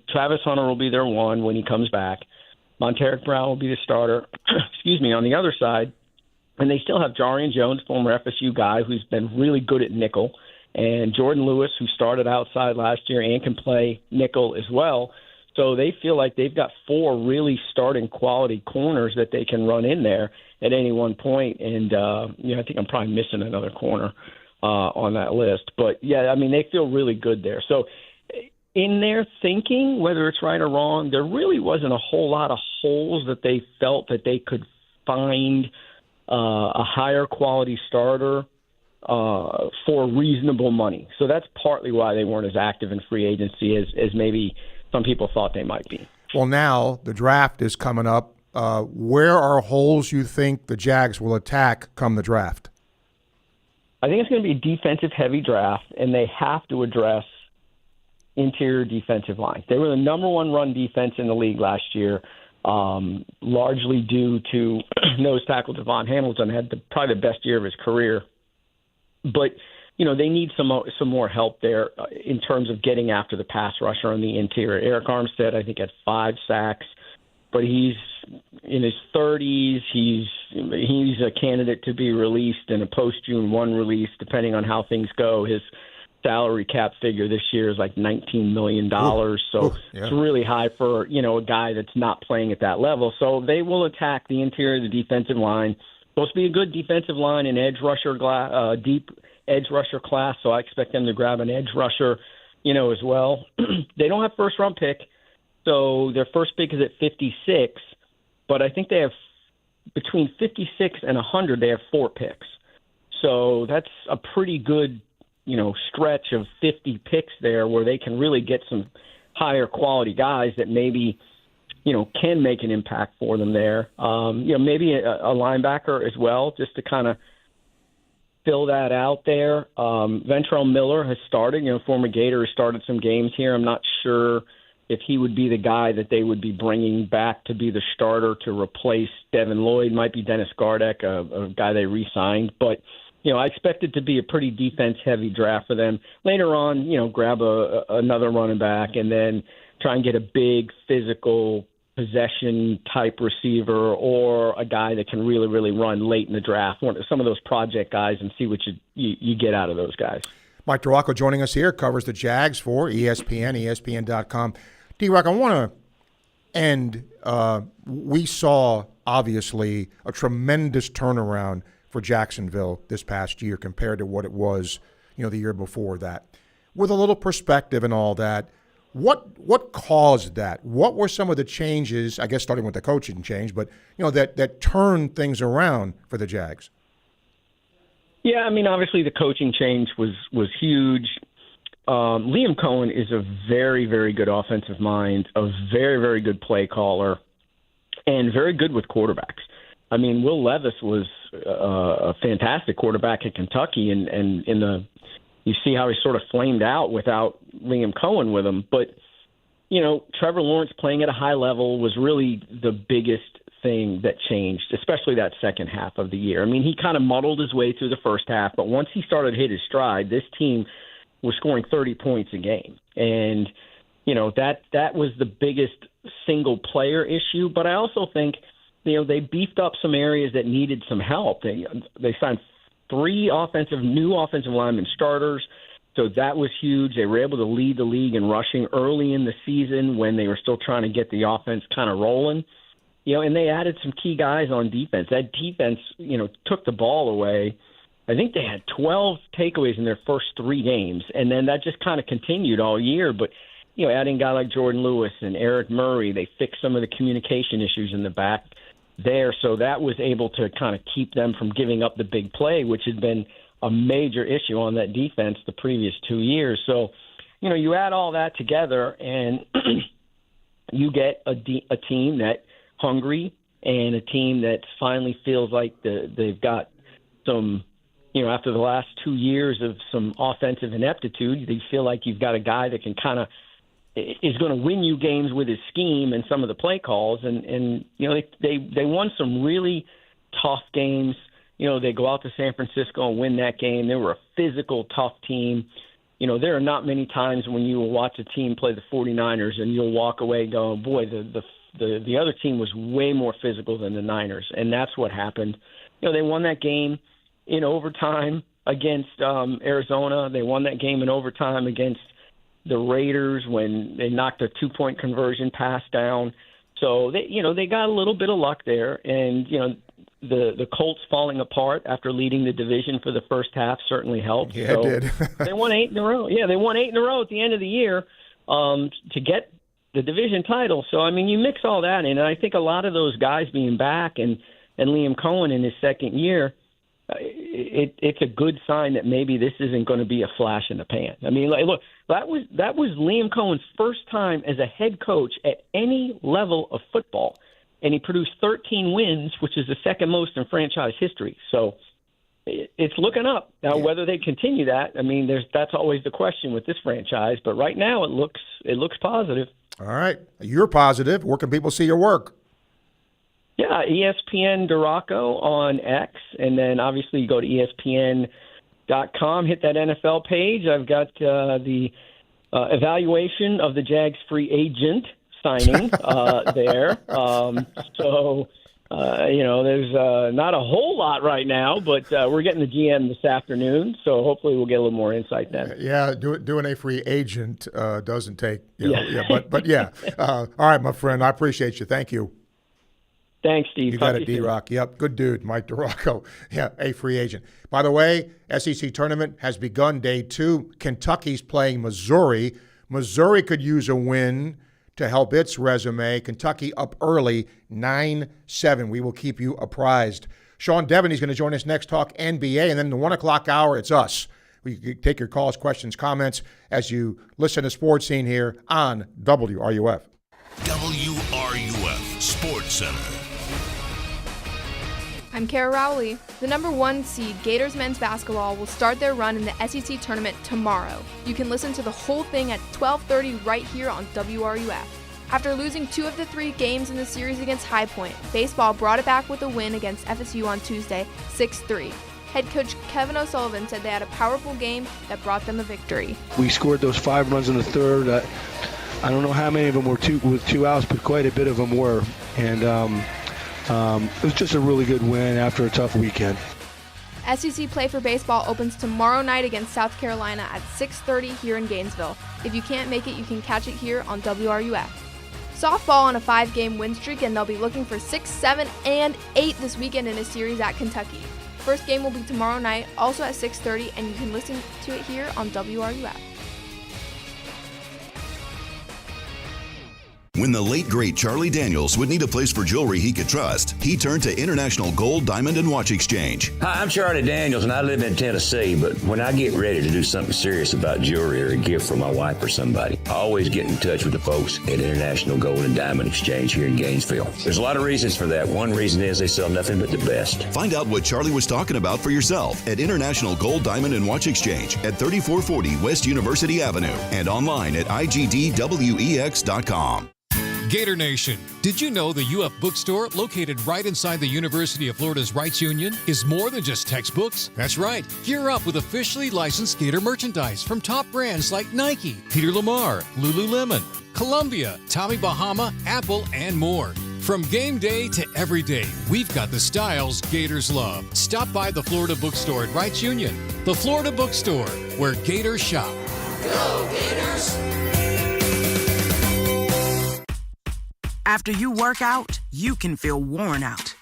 Travis Hunter will be their one when he comes back. Monteric Brown will be the starter, on the other side. And they still have Jarian Jones, former FSU guy, who's been really good at nickel, and Jordan Lewis, who started outside last year and can play nickel as well. So they feel like they've got four really starting quality corners that they can run in there at any one point. And, I think I'm probably missing another corner on that list. But, yeah, I mean, they feel really good there. So in their thinking, whether it's right or wrong, there really wasn't a whole lot of holes that they felt that they could find a higher quality starter for reasonable money. So that's partly why they weren't as active in free agency as maybe some people thought they might be. Well, now the draft is coming up. Where are holes you think the Jags will attack come the draft? I think it's going to be a defensive-heavy draft, and they have to address interior defensive line. They were the number one run defense in the league last year, largely due to nose tackle Devon Hamilton had probably the best year of his career. But, they need some more help there in terms of getting after the pass rusher on the interior. Eric Armstead, I think, had 5 sacks, but he's in his 30s. He's a candidate to be released in a post-June 1 release, depending on how things go. His salary cap figure this year is like $19 million. So it's really high for, a guy that's not playing at that level. So they will attack the interior of the defensive line. Supposed to be a good defensive line and deep edge rusher class. So I expect them to grab an edge rusher, as well. They don't have first round pick. So their first pick is at 56, but I think they have between 56 and 100, they have 4 picks. So that's a pretty good, stretch of 50 picks there where they can really get some higher quality guys that maybe, can make an impact for them there. Maybe a linebacker as well, just to kind of fill that out there. Ventrell Miller has started, former Gator has started some games here. I'm not sure if he would be the guy that they would be bringing back to be the starter to replace Devin Lloyd. Might be Dennis Gardeck, a guy they re-signed. But, I expect it to be a pretty defense-heavy draft for them. Later on, grab another running back and then try and get a big physical possession-type receiver or a guy that can really, really run late in the draft. Some of those project guys and see what you get out of those guys. Mike DeRocco joining us here, covers the Jags for ESPN, ESPN.com. D-Rock, I want to end. We saw, obviously, a tremendous turnaround for Jacksonville this past year compared to what it was, the year before that. With a little perspective and all that, What caused that? What were some of the changes, I guess starting with the coaching change, but that turned things around for the Jags? Yeah, I mean, obviously the coaching change was huge. Liam Cohen is a very, very good offensive mind, a very, very good play caller, and very good with quarterbacks. I mean, Will Levis was a fantastic quarterback at Kentucky, and you see how he sort of flamed out without Liam Cohen with him. But, Trevor Lawrence playing at a high level was really the biggest thing that changed, especially that second half of the year. I mean, he kind of muddled his way through the first half, but once he started to hit his stride, this team was scoring 30 points a game. And, that was the biggest single player issue. But I also think, they beefed up some areas that needed some help. They signed 3 new offensive linemen starters. So that was huge. They were able to lead the league in rushing early in the season when they were still trying to get the offense kind of rolling. And they added some key guys on defense. That defense, took the ball away. I think they had 12 takeaways in their first 3 games, and then that just kind of continued all year. But, adding a guy like Jordan Lewis and Eric Murray, they fixed some of the communication issues in the back there. So that was able to kind of keep them from giving up the big play, which had been a major issue on that defense the previous 2 years. So, you add all that together and you get a team that hungry and a team that finally feels like they've got some, after the last 2 years of some offensive ineptitude, they feel like you've got a guy that can kind of is going to win you games with his scheme and some of the play calls. And they won some really tough games. They go out to San Francisco and win that game. They were a physical, tough team. There are not many times when you will watch a team play the 49ers and you'll walk away going, boy, the other team was way more physical than the Niners. And that's what happened. They won that game in overtime against Arizona. They won that game in overtime against the Raiders when they knocked a 2-point conversion pass down. So they got a little bit of luck there, and the Colts falling apart after leading the division for the first half certainly helped. Yeah, it did. They won 8 in a row. Yeah, they won 8 in a row at the end of the year to get the division title. So I mean, you mix all that in, and I think a lot of those guys being back and Liam Cohen in his second year, it's a good sign that maybe this isn't going to be a flash in the pan. I mean, look, that was Liam Cohen's first time as a head coach at any level of football, and he produced 13 wins, which is the second most in franchise history. So it's looking up. Now, whether they continue that, I mean, that's always the question with this franchise. But right now, it looks positive. All right, you're positive. Where can people see your work? Yeah, ESPN Duraco on X, and then obviously you go to ESPN.com, hit that NFL page. I've got the evaluation of the Jags free agent signing there. There's not a whole lot right now, but we're getting the GM this afternoon, so hopefully we'll get a little more insight then. Yeah, doing a free agent doesn't take, but yeah. All right, my friend, I appreciate you. Thank you. Thanks, Steve. You got it, D-Rock. Yep, good dude, Mike Duraco. Yeah, a free agent. By the way, SEC tournament has begun day 2. Kentucky's playing Missouri. Missouri could use a win to help its resume. Kentucky up early, 9-7. We will keep you apprised. Sean Devaney's going to join us next, talk NBA, and then the 1 o'clock hour, it's us. We can take your calls, questions, comments as you listen to Sports Scene here on WRUF. WRUF Sports Center. I'm Kara Rowley. The number 1 seed Gators men's basketball will start their run in the SEC tournament tomorrow. You can listen to the whole thing at 12:30 right here on WRUF. After losing 2 of the 3 games in the series against High Point, baseball brought it back with a win against FSU on Tuesday, 6-3. Head coach Kevin O'Sullivan said they had a powerful game that brought them a victory. We scored those 5 runs in the third. I don't know how many of them were with 2 outs, but quite a bit of them were. And it was just a really good win after a tough weekend. SEC play for baseball opens tomorrow night against South Carolina at 6:30 here in Gainesville. If you can't make it, you can catch it here on WRUF. Softball on a 5-game win streak, and they'll be looking for 6, 7, and 8 this weekend in a series at Kentucky. First game will be tomorrow night, also at 6:30, and you can listen to it here on WRUF. When the late, great Charlie Daniels would need a place for jewelry he could trust, he turned to International Gold, Diamond, and Watch Exchange. Hi, I'm Charlie Daniels, and I live in Tennessee, but when I get ready to do something serious about jewelry or a gift for my wife or somebody, I always get in touch with the folks at International Gold and Diamond Exchange here in Gainesville. There's a lot of reasons for that. One reason is they sell nothing but the best. Find out what Charlie was talking about for yourself at International Gold, Diamond, and Watch Exchange at 3440 West University Avenue and online at igdwex.com. Gator Nation, did you know the UF bookstore, located right inside the University of Florida's Rights Union, is more than just textbooks? That's right. Gear up with officially licensed Gator merchandise from top brands like Nike, Peter Lamar, Lululemon, Columbia, Tommy Bahama, Apple, and more. From game day to every day, we've got the styles Gators love. Stop by the Florida bookstore at Rights Union. The Florida bookstore, where Gators shop. Go Gators! After you work out, you can feel worn out.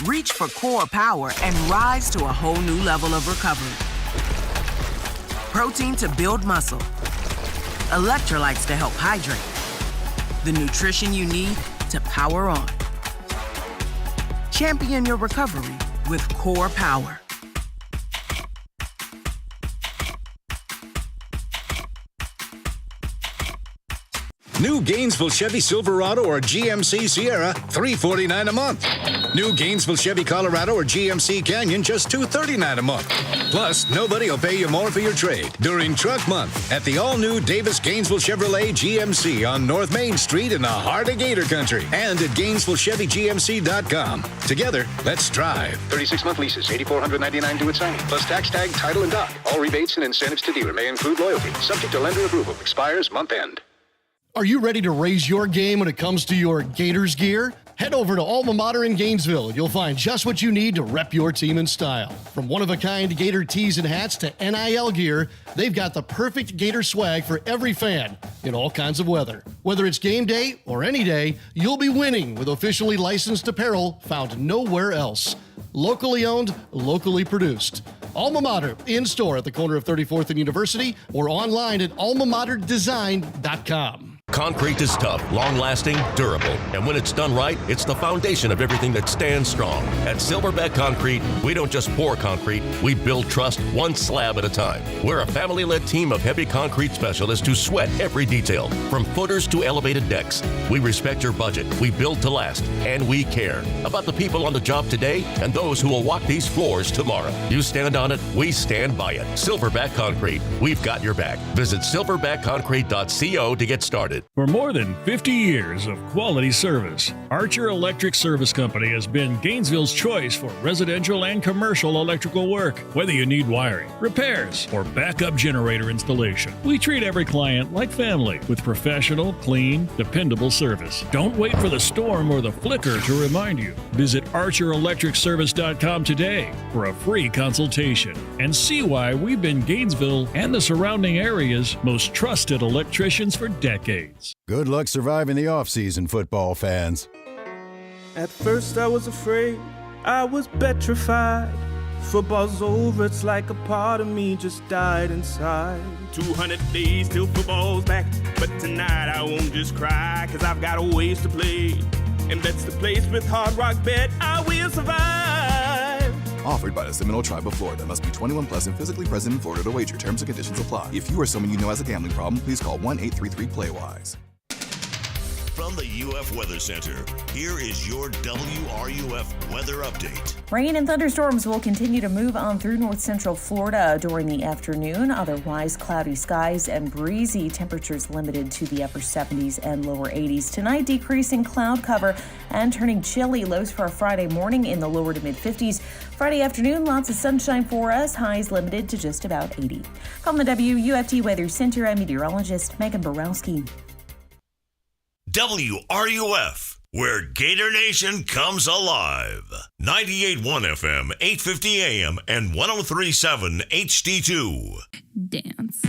Reach for core power and rise to a whole new level of recovery. Protein to build muscle. Electrolytes to help hydrate. The nutrition you need to power on. Champion your recovery with Core Power. New Gainesville Chevy Silverado or GMC Sierra, $349 a month. New Gainesville Chevy Colorado or GMC Canyon, just $239 a month. Plus, nobody will pay you more for your trade during Truck Month at the all-new Davis Gainesville Chevrolet GMC on North Main Street in the heart of Gator Country and at GainesvilleChevyGMC.com. Together, let's drive. 36-month leases, $8,499 due at signing, plus tax tag, title, and dock. All rebates and incentives to dealer may include loyalty. Subject to lender approval. Expires month end. Are you ready to raise your game when it comes to your Gators gear? Head over to Alma Mater in Gainesville. You'll find just what you need to rep your team in style. From one-of-a-kind Gator tees and hats to NIL gear, they've got the perfect Gator swag for every fan in all kinds of weather. Whether it's game day or any day, you'll be winning with officially licensed apparel found nowhere else. Locally owned, locally produced. Alma Mater, in-store at the corner of 34th and University or online at almamaterdesign.com. Concrete is tough, long-lasting, durable, and when it's done right, it's the foundation of everything that stands strong. At Silverback Concrete, we don't just pour concrete, we build trust one slab at a time. We're a family-led team of heavy concrete specialists who sweat every detail, from footers to elevated decks. We respect your budget, we build to last, and we care about the people on the job today and those who will walk these floors tomorrow. You stand on it, we stand by it. Silverback Concrete, we've got your back. Visit silverbackconcrete.co to get started. For more than 50 years of quality service, Archer Electric Service Company has been Gainesville's choice for residential and commercial electrical work. Whether you need wiring, repairs, or backup generator installation, we treat every client like family with professional, clean, dependable service. Don't wait for the storm or the flicker to remind you. Visit ArcherElectricService.com today for a free consultation and see why we've been Gainesville and the surrounding area's most trusted electricians for decades. Good luck surviving the off-season, football fans. At first I was afraid, I was petrified. Football's over, it's like a part of me just died inside. 200 days till football's back, but tonight I won't just cry, 'cause I've got a ways to play. And that's the place with Hard Rock Bet, I will survive. Offered by the Seminole Tribe of Florida. Must be 21 plus and physically present in Florida to wager. Terms and conditions apply. If you or someone you know has a gambling problem, please call 1-833-PLAY-WISE. From the UF Weather Center, here is your WRUF weather update. Rain and thunderstorms will continue to move on through north central Florida during the afternoon. Otherwise, cloudy skies and breezy, temperatures limited to the upper 70s and lower 80s. Tonight, decreasing cloud cover and turning chilly. Lows for a Friday morning in the lower to mid 50s. Friday afternoon, lots of sunshine for us. Highs limited to just about 80. From the WUFT Weather Center, I'm meteorologist Megan Borowski. WRUF, where Gator Nation comes alive. 98.1 FM, 850 AM, and 103.7 HD2. Dance.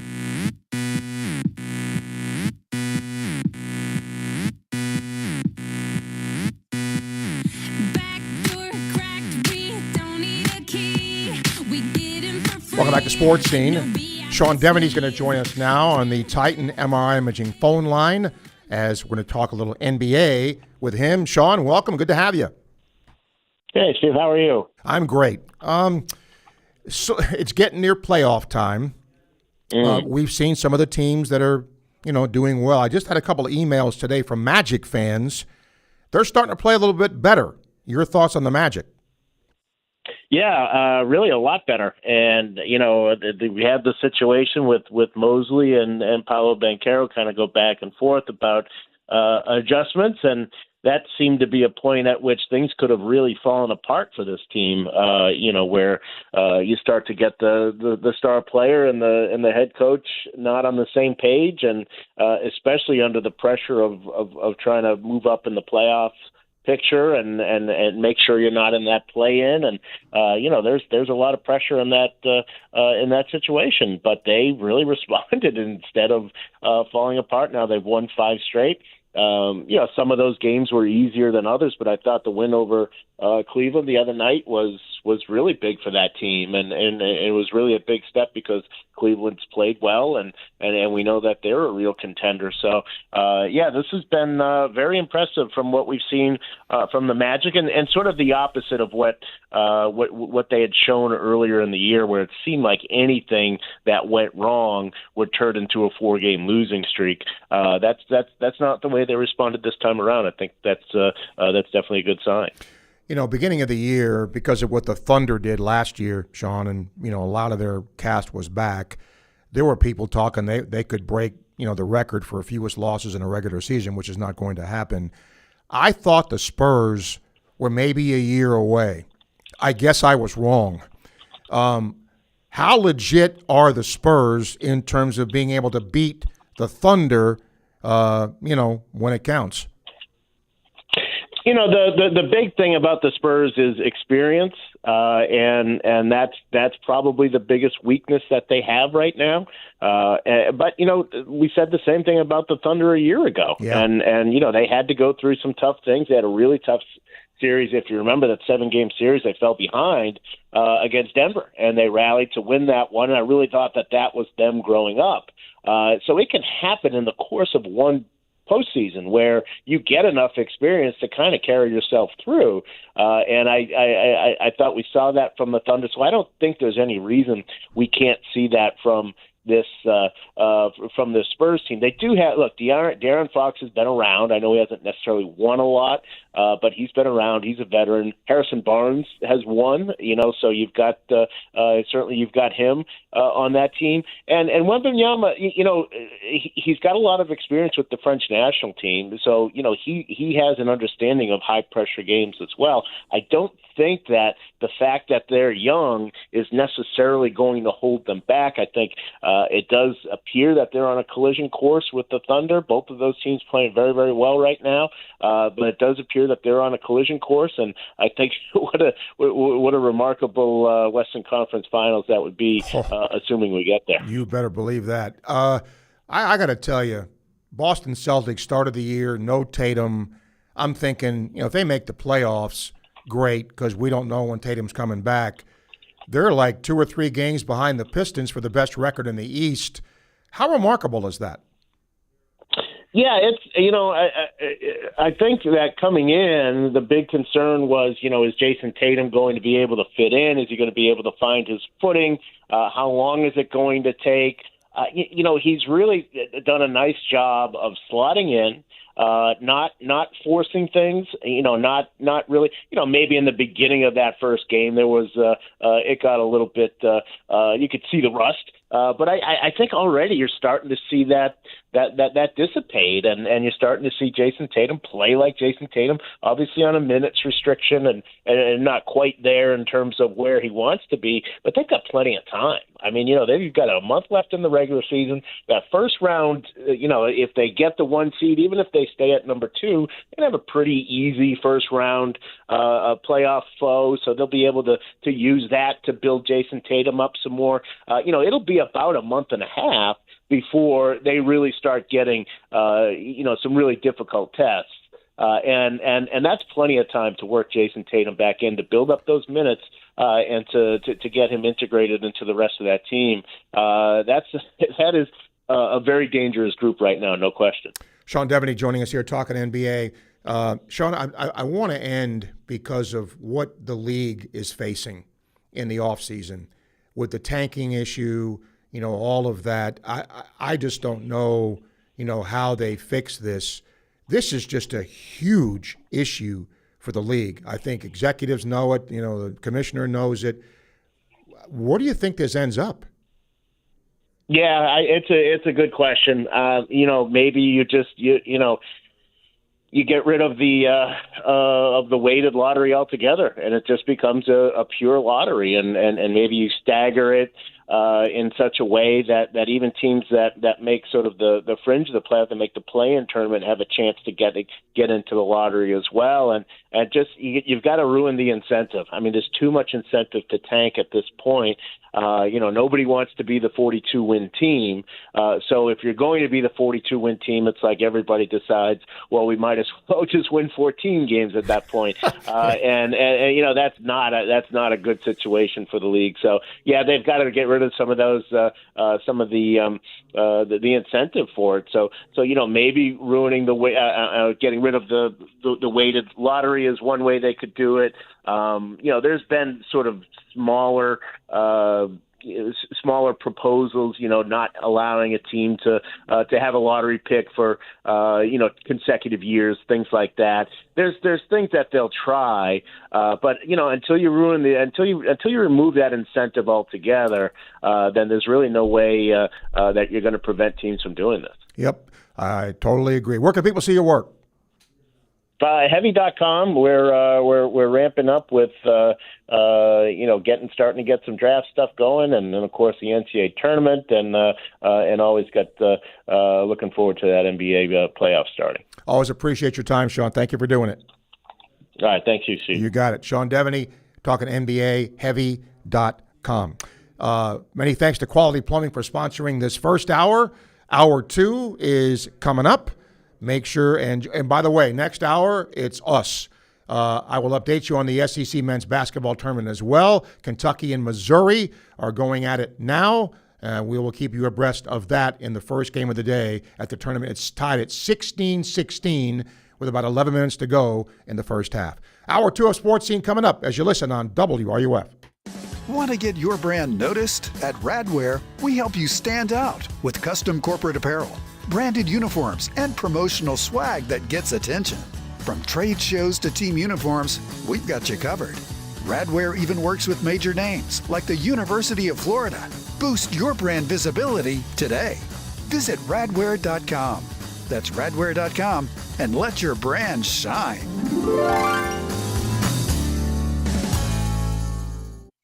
Welcome back to Sports Scene. Sean Devaney's going to join us now on the Titan MRI Imaging phone line as we're going to talk a little NBA with him. Sean, welcome. Good to have you. Hey, Steve. How are you? I'm great. So it's getting near playoff time. We've seen some of the teams that are, doing well. I just had a couple of emails today from Magic fans. They're starting to play a little bit better. Your thoughts on the Magic? Yeah, really a lot better. And, we had the situation with Mosley and Paolo Banchero kind of go back and forth about adjustments, and that seemed to be a point at which things could have really fallen apart for this team, where you start to get the star player and the head coach not on the same page, and especially under the pressure of trying to move up in the playoffs picture and make sure you're not in that play-in, and there's a lot of pressure in that situation, but they really responded instead of falling apart. Now they've won 5 straight. Some of those games were easier than others, but I thought the win over Cleveland the other night was really big for that team, and it was really a big step because Cleveland's played well, and we know that they're a real contender. So, this has been very impressive from what we've seen from the Magic, and sort of the opposite of what they had shown earlier in the year, where it seemed like anything that went wrong would turn into a 4-game losing streak. That's not the way they responded this time around. I think that's definitely a good sign. Beginning of the year, because of what the Thunder did last year, Sean, and, a lot of their cast was back, there were people talking they could break, the record for fewest losses in a regular season, which is not going to happen. I thought the Spurs were maybe a year away. I guess I was wrong. How legit are the Spurs in terms of being able to beat the Thunder, when it counts? The big thing about the Spurs is experience, and that's probably the biggest weakness that they have right now. But we said the same thing about the Thunder a year ago, and they had to go through some tough things. They had a really tough series. If you remember that 7-game series, they fell behind against Denver, and they rallied to win that one. And I really thought that was them growing up. So it can happen in the course of one postseason where you get enough experience to kind of carry yourself through. And I thought we saw that from the Thunder. So I don't think there's any reason we can't see that from this Spurs team. They do have, De'Aaron Fox has been around. I know he hasn't necessarily won a lot, but he's been around. He's a veteran. Harrison Barnes has won, so you've got certainly you've got him on that team. And Wembanyama, he's got a lot of experience with the French national team, so he has an understanding of high pressure games as well. I don't think that the fact that they're young is necessarily going to hold them back. I think it does appear that they're on a collision course with the Thunder. Both of those teams playing very, very well right now, but it does appear that they're on a collision course. And I think what a remarkable Western Conference Finals that would be, assuming we get there. You better believe that. I got to tell you, Boston Celtics started the year, no Tatum. I'm thinking, if they make the playoffs, great, because we don't know when Tatum's coming back. They're like 2 or 3 games behind the Pistons for the best record in the East. How remarkable is that? Yeah, it's I think that coming in, the big concern was, is Jason Tatum going to be able to fit in? Is he going to be able to find his footing? How long is it going to take? He's really done a nice job of slotting in. Not forcing things, not really, maybe in the beginning of that first game there was, it got a little bit, you could see the rust, but I think already you're starting to see that dissipate, and you're starting to see Jason Tatum play like Jason Tatum, obviously on a minutes restriction and not quite there in terms of where he wants to be, but they've got plenty of time. I mean, they've got a month left in the regular season. That first round, if they get the 1 seed, even if they stay at number 2, they have a pretty easy first round playoff foe, so they'll be able to use that to build Jason Tatum up some more. It'll be about a month and a half before they really start getting, some really difficult tests. And that's plenty of time to work Jason Tatum back in to build up those minutes and to get him integrated into the rest of that team. That is a very dangerous group right now, no question. Sean Devaney joining us here talking NBA. Sean, I want to end because of what the league is facing in the offseason with the tanking issue, all of that. I just don't know, how they fix this. This is just a huge issue for the league. I think executives know it. The commissioner knows it. Where do you think this ends up? Yeah, it's a good question. Maybe you just you get rid of the weighted lottery altogether, and it just becomes a pure lottery, and maybe you stagger it in such a way that even teams that make sort of the fringe of the playoff, that make the play-in tournament, have a chance to get into the lottery as well. And just you've got to ruin the incentive. I mean, there's too much incentive to tank at this point. Nobody wants to be the 42-win team. So if you're going to be the 42-win team, it's like everybody decides, well, we might as well just win 14 games at that point. And that's not a good situation for the league. So yeah, they've got to get rid of some of those, some of the incentive for it. So maybe ruining getting rid of the weighted lottery is one way they could do it. There's been sort of smaller proposals, not allowing a team to have a lottery pick for consecutive years, things like that. There's things that they'll try, but until you remove that incentive altogether, then there's really no way that you're going to prevent teams from doing this. Yep, I totally agree. Where can people see your work? Heavy.com. We're ramping up with starting to get some draft stuff going, and then of course the NCAA tournament, and always got looking forward to that NBA playoff starting. Always appreciate your time, Sean. Thank you for doing it. All right, thank you, Steve. You got it. Sean Devaney talking NBA. Heavy.com. Many thanks to Quality Plumbing for sponsoring this first hour. Hour 2 is coming up. Make sure, and by the way, next hour, it's us. I will update you on the SEC men's basketball tournament as well. Kentucky and Missouri are going at it now. We will keep you abreast of that in the first game of the day at the tournament. It's tied at 16-16 with about 11 minutes to go in the first half. Hour 2 of Sports Scene coming up as you listen on WRUF. Want to get your brand noticed? At Radware, we help you stand out with custom corporate apparel, branded uniforms, and promotional swag that gets attention. From trade shows to team uniforms, we've got you covered. Radware even works with major names like the University of Florida. Boost your brand visibility today. Visit radware.com. That's radware.com, and let your brand shine.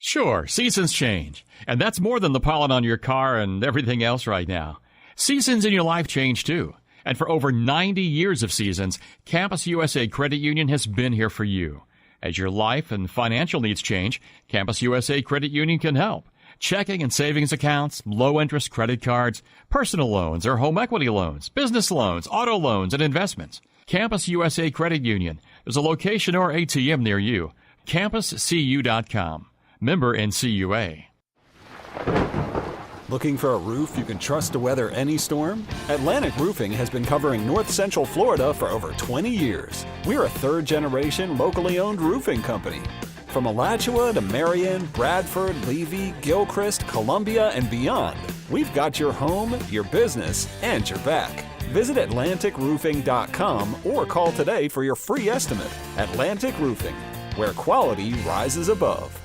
Sure, seasons change, and that's more than the pollen on your car and everything else right now. Seasons in your life change too. And for over 90 years of seasons, Campus USA Credit Union has been here for you. As your life and financial needs change, Campus USA Credit Union can help. Checking and savings accounts, low-interest credit cards, personal loans or home equity loans, business loans, auto loans, and investments. Campus USA Credit Union. There's a location or ATM near you. CampusCU.com. Member NCUA. Looking for a roof you can trust to weather any storm? Atlantic Roofing has been covering North Central Florida for over 20 years. We're a third-generation, locally owned roofing company. From Alachua to Marion, Bradford, Levy, Gilchrist, Columbia, and beyond, we've got your home, your business, and your back. Visit AtlanticRoofing.com or call today for your free estimate. Atlantic Roofing, where quality rises above.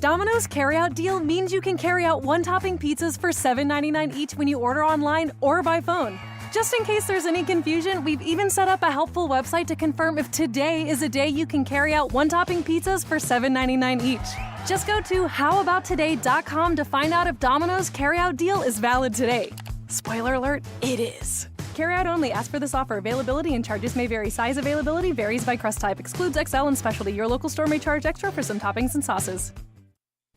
Domino's carryout deal means you can carry out one-topping pizzas for $7.99 each when you order online or by phone. Just in case there's any confusion, we've even set up a helpful website to confirm if today is a day you can carry out one-topping pizzas for $7.99 each. Just go to howabouttoday.com to find out if Domino's carryout deal is valid today. Spoiler alert, it is. Carryout only. Ask for this offer. Availability and charges may vary. Size availability varies by crust type. Excludes XL and specialty. Your local store may charge extra for some toppings and sauces.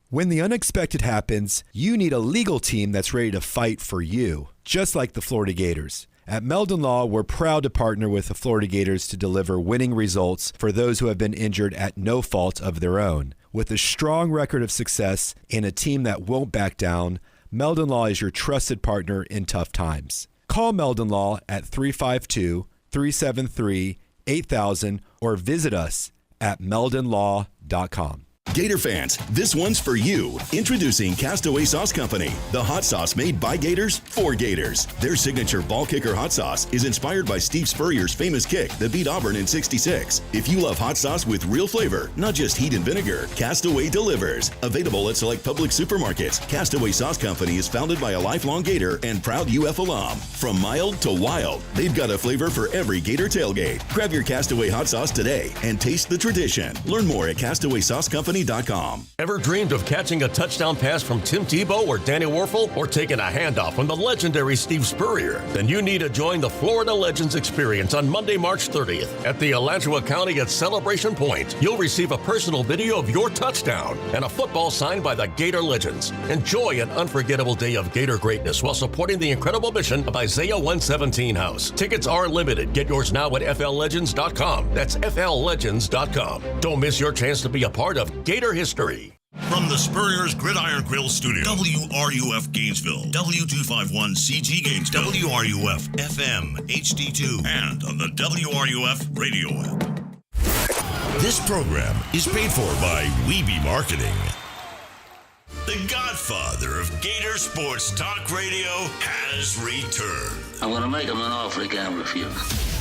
When the unexpected happens, you need a legal team that's ready to fight for you, just like the Florida Gators. At Meldon Law, we're proud to partner with the Florida Gators to deliver winning results for those who have been injured at no fault of their own. With a strong record of success and a team that won't back down, Meldon Law is your trusted partner in tough times. Call Meldon Law at 352-373-8000 or visit us at meldonlaw.com. Gator fans, this one's for you. Introducing Castaway Sauce Company, the hot sauce made by Gators for Gators. Their signature ball kicker hot sauce is inspired by Steve Spurrier's famous kick that beat Auburn in '66. If you love hot sauce with real flavor, not just heat and vinegar, Castaway delivers. Available at select public supermarkets, Castaway Sauce Company is founded by a lifelong Gator and proud UF alum. From mild to wild, they've got a flavor for every Gator tailgate. Grab your Castaway hot sauce today and taste the tradition. Learn more at CastawaySauceCompany.com. Ever dreamed of catching a touchdown pass from Tim Tebow or Danny Werfel, or taking a handoff from the legendary Steve Spurrier? Then you need to join the Florida Legends Experience on Monday, March 30th at the Alachua County at Celebration Point. You'll receive a personal video of your touchdown and a football signed by the Gator Legends. Enjoy an unforgettable day of Gator greatness while supporting the incredible mission of Isaiah 117 House. Tickets are limited. Get yours now at FLLegends.com. That's FLLegends.com. Don't miss your chance to be a part of Gator history. From the Spurrier's Gridiron Grill Studio, WRUF Gainesville, W251CG Gainesville, WRUF FM HD2, and on the WRUF radio app. This program is paid for by Weeby Marketing. The godfather of Gator Sports Talk Radio has returned. I'm going to make him an offer he can't refuse.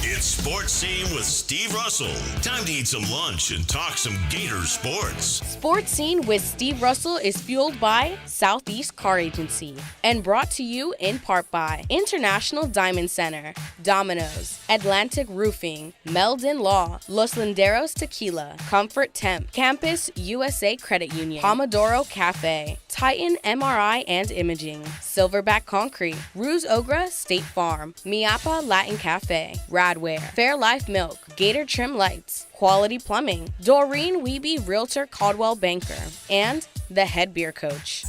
It's Sports Scene with Steve Russell. Time to eat some lunch and talk some Gator sports. Sports Scene with Steve Russell is fueled by Southeast Car Agency and brought to you in part by International Diamond Center, Domino's, Atlantic Roofing, Meldon Law, Los Linderos Tequila, Comfort Temp, Campus USA Credit Union, Pomodoro Cafe, Titan MRI and Imaging, Silverback Concrete, Ruse Ogra State Farm, Miapa Latin Cafe, Radware, Fairlife Milk, Gator Trim Lights, Quality Plumbing, Doreen Wiebe Realtor Caldwell Banker, and the Head Beer Coach.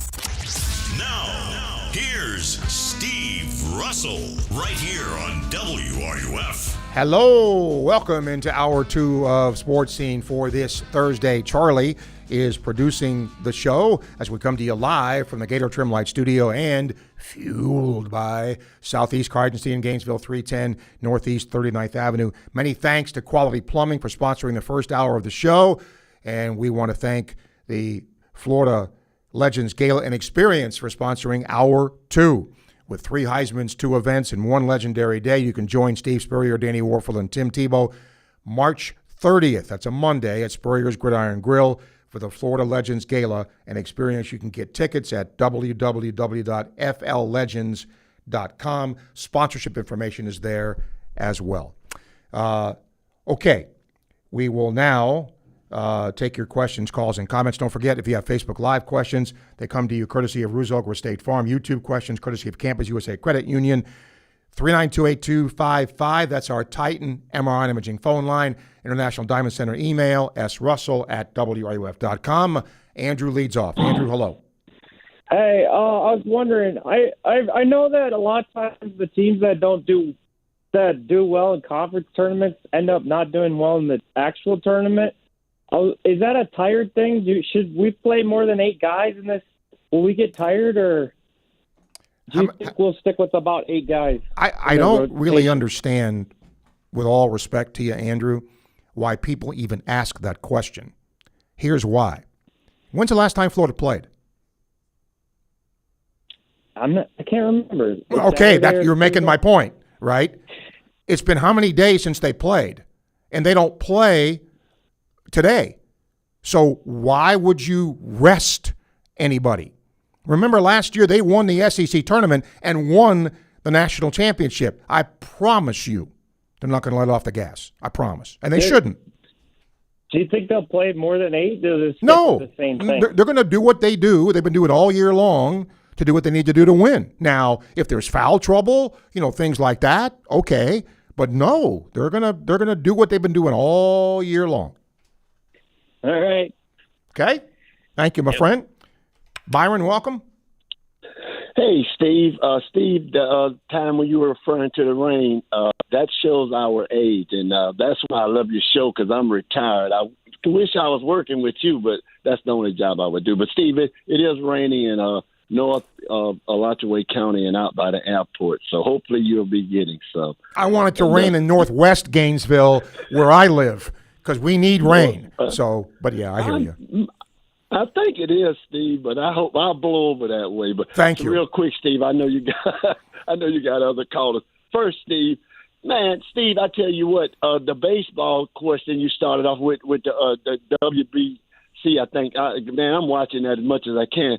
Now, here's Steve Russell, right here on WRUF. Hello, welcome into hour 2 of Sports Scene for this Thursday. Charlie is producing the show as we come to you live from the Gator Trim Light Studio and fueled by Southeast Car Agency in Gainesville, 310 Northeast 39th Avenue. Many thanks to Quality Plumbing for sponsoring the first hour of the show, and we want to thank the Florida Legends Gala and Experience for sponsoring hour 2. With 3 Heismans, 2 events, and 1 legendary day, you can join Steve Spurrier, Danny Werfel, and Tim Tebow March 30th. That's a Monday at Spurrier's Gridiron Grill for the Florida Legends Gala and Experience. You can get tickets at www.fllegends.com. Sponsorship information is there as well. Okay, we will now take your questions, calls, and comments. Don't forget, if you have Facebook Live questions, they come to you courtesy of Ruse Ogra State Farm. YouTube questions courtesy of Campus USA Credit Union. 3928255. That's our Titan MRI and Imaging phone line. International Diamond Center email, srussell@wruf.com. Andrew leads off. Andrew, hello. Hey, I was wondering, I know that a lot of times the teams that do well in conference tournaments end up not doing well in the actual tournament. Is that a tired thing? Should we play more than 8 guys in this? Will we get tired, or do you think we'll stick with about 8 guys? I don't really understand, with all respect to you, Andrew, why people even ask that question. Here's why. When's the last time Florida played? I can't remember. Okay, you're making my point, right? It's been how many days since they played? And they don't play today. So why would you rest anybody? Remember last year they won the SEC tournament and won the national championship. I promise you they're not going to let off the gas. I promise. And they shouldn't. Do you think they'll play more than 8? No. The same thing? They're going to do what they do. They've been doing it all year long to do what they need to do to win. Now, if there's foul trouble, things like that, okay. But no, they're gonna do what they've been doing all year long. All right. Okay. Thank you, my friend. Byron, welcome. Hey, Steve. Steve, the time when you were referring to the rain, that shows our age, and that's why I love your show, because I'm retired. I wish I was working with you, but that's the only job I would do. But, Steve, it is raining in North Alachua County and out by the airport, so hopefully you'll be getting some. I want it to rain in Northwest Gainesville, where I live, because we need rain. But yeah, I hear you. I think it is, Steve, but I hope I'll blow over that way. But thank you. Real quick, Steve, I know you got other callers. First, Steve, I tell you what, the baseball question you started off with the WBC, I think, I'm watching that as much as I can.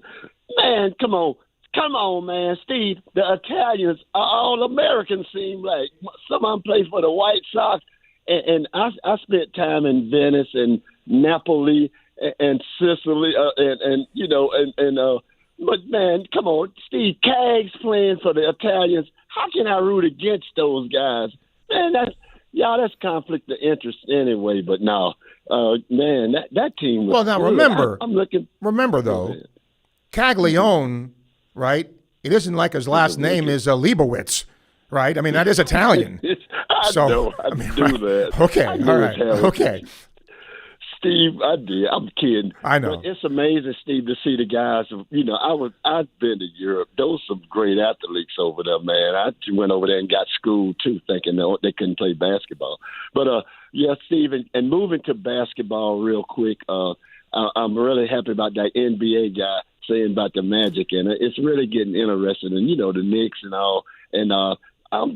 Man, come on, man, Steve. The Italians are all Americans. Seem like some of them play for the White Sox, and I spent time in Venice and Napoli and Sicily, but man, come on, Steve Cagg's playing for the Italians. How can I root against those guys? Man, that's conflict of interest anyway. But no, man, that team was. Well, now good. remember, I'm looking. Remember though, Caglione, right? It isn't like his last name is Leibowitz, right? I mean, that is Italian. I know. I do that. Okay, all right. Italian. Okay. Steve, I did. I'm kidding. I know. But it's amazing, Steve, to see the guys. I've been to Europe. Those some great athletes over there, man. I went over there and got schooled too, thinking they couldn't play basketball. But yeah, Steve, and moving to basketball real quick. I'm really happy about that NBA guy saying about the Magic, and it's really getting interesting. And the Knicks and all, and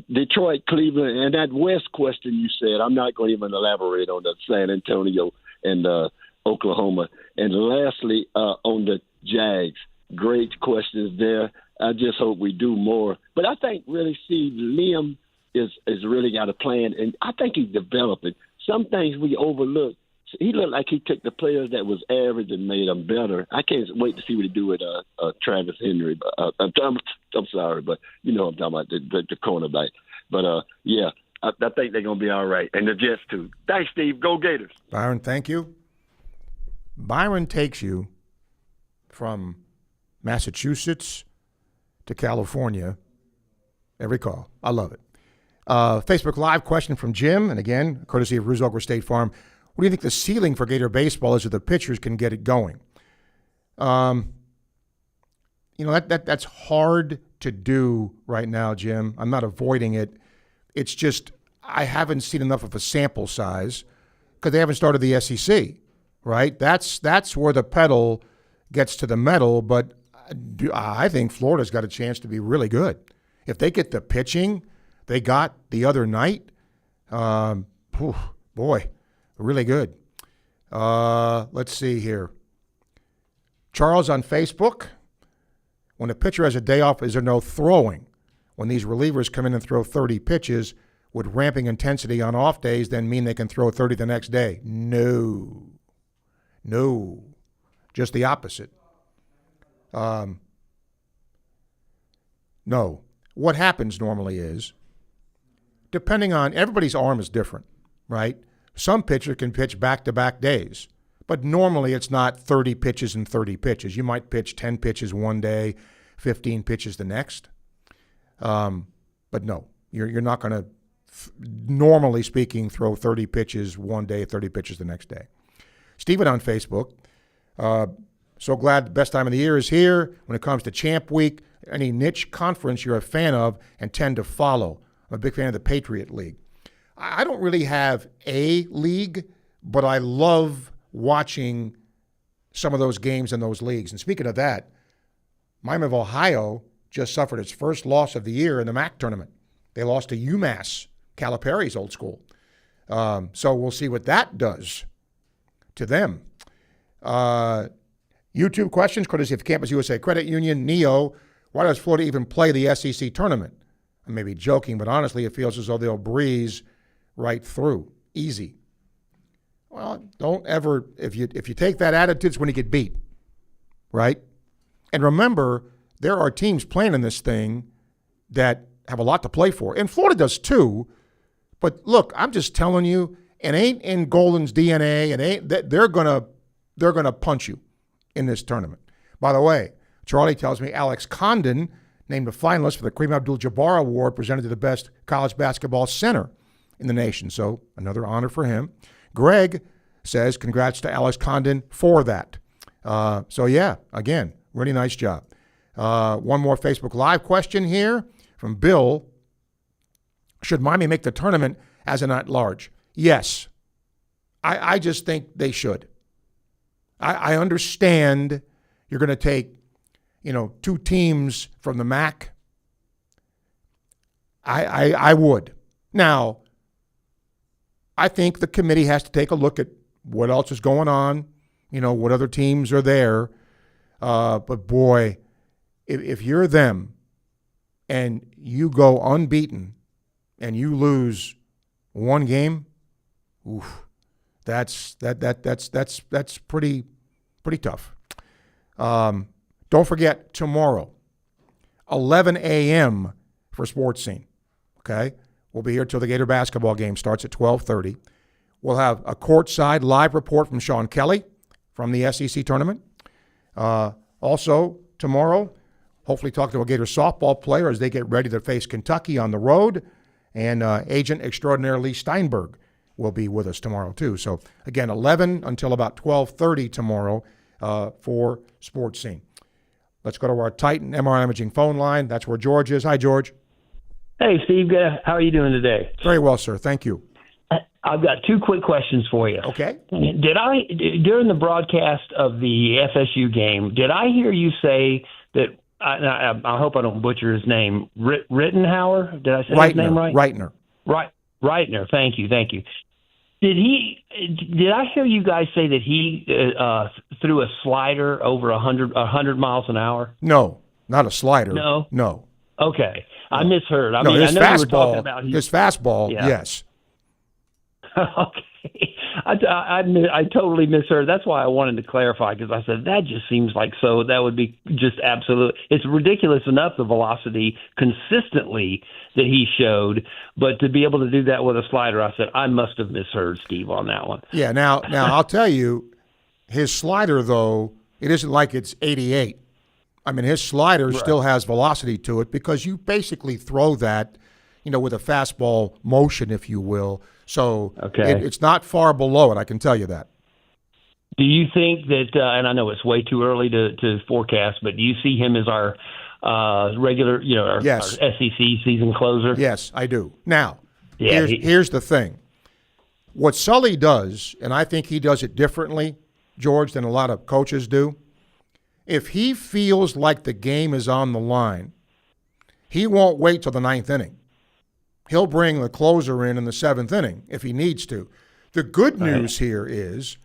Detroit, Cleveland, and that West question you said. I'm not going to even elaborate on the San Antonio and Oklahoma. And lastly, on the Jags, great questions there. I just hope we do more. But I think really, Steve, Liam is really got a plan, and I think he's developing. Some things we overlook. He looked like he took the players that was average and made them better. I can't wait to see what he do with Travis Henry. I'm sorry, but I'm talking about the cornerback. But, yeah. I think they're going to be all right. And the Jets, too. Thanks, Steve. Go Gators. Byron, thank you. Byron takes you from Massachusetts to California every call. I love it. Facebook Live question from Jim, and again, courtesy of Ruzoker State Farm. What do you think the ceiling for Gator baseball is if the pitchers can get it going? That's hard to do right now, Jim. I'm not avoiding it. It's just I haven't seen enough of a sample size because they haven't started the SEC, right? That's where the pedal gets to the metal, but I think Florida's got a chance to be really good. If they get the pitching they got the other night, boy, really good. Let's see here. Charles on Facebook, when a pitcher has a day off, is there no throwing? When these relievers come in and throw 30 pitches, would ramping intensity on off days then mean they can throw 30 the next day? No. Just the opposite. No. What happens normally is, depending on, everybody's arm is different, right? Some pitcher can pitch back-to-back days, but normally it's not 30 pitches and 30 pitches. You might pitch 10 pitches one day, 15 pitches the next. But no, you're not going to, normally speaking, throw 30 pitches one day, 30 pitches the next day. Steven on Facebook, so glad the best time of the year is here. When it comes to Champ Week, any niche conference you're a fan of and tend to follow. I'm a big fan of the Patriot League. I don't really have a league, but I love watching some of those games in those leagues. And speaking of that, Miami of Ohio just suffered its first loss of the year in the MAC tournament. They lost to UMass, Calipari's old school. So we'll see what that does to them. YouTube questions, courtesy of Campus USA Credit Union. Neo, why does Florida even play the SEC tournament? I may be joking, but honestly, it feels as though they'll breeze right through. Easy. Well, don't ever, if you take that attitude, it's when you get beat, right? And remember, there are teams playing in this thing that have a lot to play for. And Florida does too. But look, I'm just telling you, it ain't in Golden's DNA. It ain't that they're gonna punch you in this tournament. By the way, Charlie tells me Alex Condon named a finalist for the Kareem Abdul-Jabbar Award presented to the best college basketball center in the nation. So another honor for him. Greg says, congrats to Alex Condon for that. So, yeah, again, really nice job. One more Facebook Live question here from Bill. Should Miami make the tournament as an at-large? Yes. I just think they should. I understand you're going to take, two teams from the MAC. I would. Now, I think the committee has to take a look at what else is going on, what other teams are there. But, boy, if you're them and you go unbeaten and you lose one game, oof, that's pretty tough. Don't forget, tomorrow, 11 a.m. for Sports Scene, okay? We'll be here till the Gator basketball game starts at 12:30. We'll have a courtside live report from Sean Kelly from the SEC tournament. Also, tomorrow, hopefully talk to a Gator softball player as they get ready to face Kentucky on the road. And agent extraordinaire Lee Steinberg will be with us tomorrow, too. So, again, 11 until about 12:30 tomorrow for Sports Scene. Let's go to our Titan MRI Imaging phone line. That's where George is. Hi, George. Hey, Steve. How are you doing today? Very well, sir. Thank you. I've got two quick questions for you. Okay. During the broadcast of the FSU game, did I hear you say that, I hope I don't butcher his name, Rittenhauer? Did I say his name right? Reitner. Reitner. Thank you. Did I hear you guys say that he threw a slider over 100 miles an hour? No, not a slider. No. Okay. I misheard. I know you were talking about his fastball, yeah. Yes. Okay. I totally misheard. That's why I wanted to clarify, because I said that just seems like so that would be just absolute. It's ridiculous enough, the velocity consistently that he showed, but to be able to do that with a slider, I said I must have misheard Steve on that one. Yeah. Now I'll tell you, his slider though, it isn't like it's 88. I mean, his slider still has velocity to it because you basically throw that, with a fastball motion, if you will. So it's not far below it, I can tell you that. Do you think that, and I know it's way too early to forecast, but do you see him as our regular, our SEC season closer? Yes, I do. Now, here's the thing. What Sully does, and I think he does it differently, George, than a lot of coaches do, if he feels like the game is on the line, he won't wait till the ninth inning. He'll bring the closer in the seventh inning if he needs to. The good news here is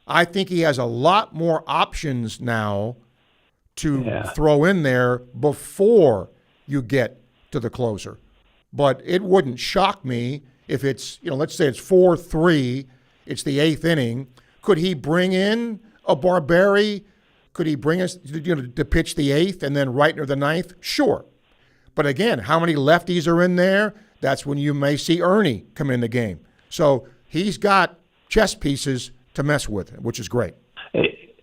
I think he has a lot more options now to throw in there before you get to the closer. But it wouldn't shock me if it's, let's say it's 4-3, it's the eighth inning. Could he bring in a Barberi? Could he bring us to pitch the eighth and then Reitner the ninth? Sure. But again, how many lefties are in there? That's when you may see Ernie come in the game. So he's got chess pieces to mess with, which is great.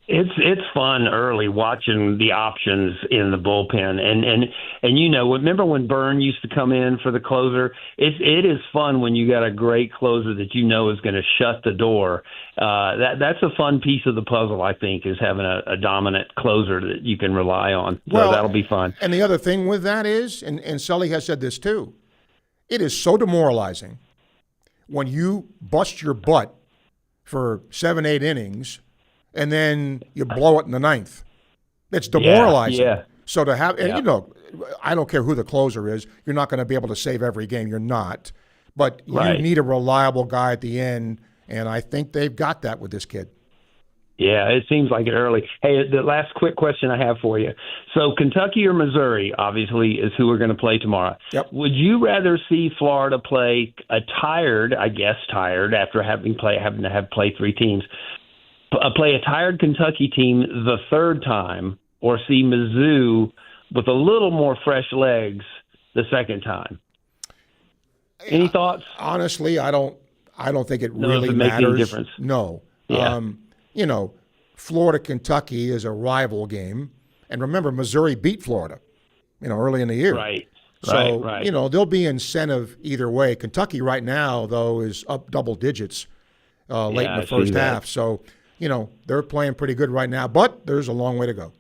It's fun early watching the options in the bullpen, and remember when Byrne used to come in for the closer? It is fun when you got a great closer that is going to shut the door. That's a fun piece of the puzzle, I think, is having a dominant closer that you can rely on. So that'll be fun. And the other thing with that is, and Sully has said this too, it is so demoralizing when you bust your butt for 7-8 innings and then you blow it in the ninth. It's demoralizing. Yeah. So to have, and I don't care who the closer is, you're not going to be able to save every game. You're not. But you need a reliable guy at the end, and I think they've got that with this kid. Yeah, it seems like it early. Hey, the last quick question I have for you. So Kentucky or Missouri, obviously, is who we're going to play tomorrow. Yep. Would you rather see Florida play tired after having to play three teams, play a tired Kentucky team the third time, or see Mizzou with a little more fresh legs the second time? Any thoughts? Honestly, I don't think it really matters. Make any difference. No. Yeah. Florida-Kentucky is a rival game. And remember, Missouri beat Florida. early in the year. Right. So, right. There'll be incentive either way. Kentucky right now, though, is up double digits late in the first half. So, they're playing pretty good right now, but there's a long way to go.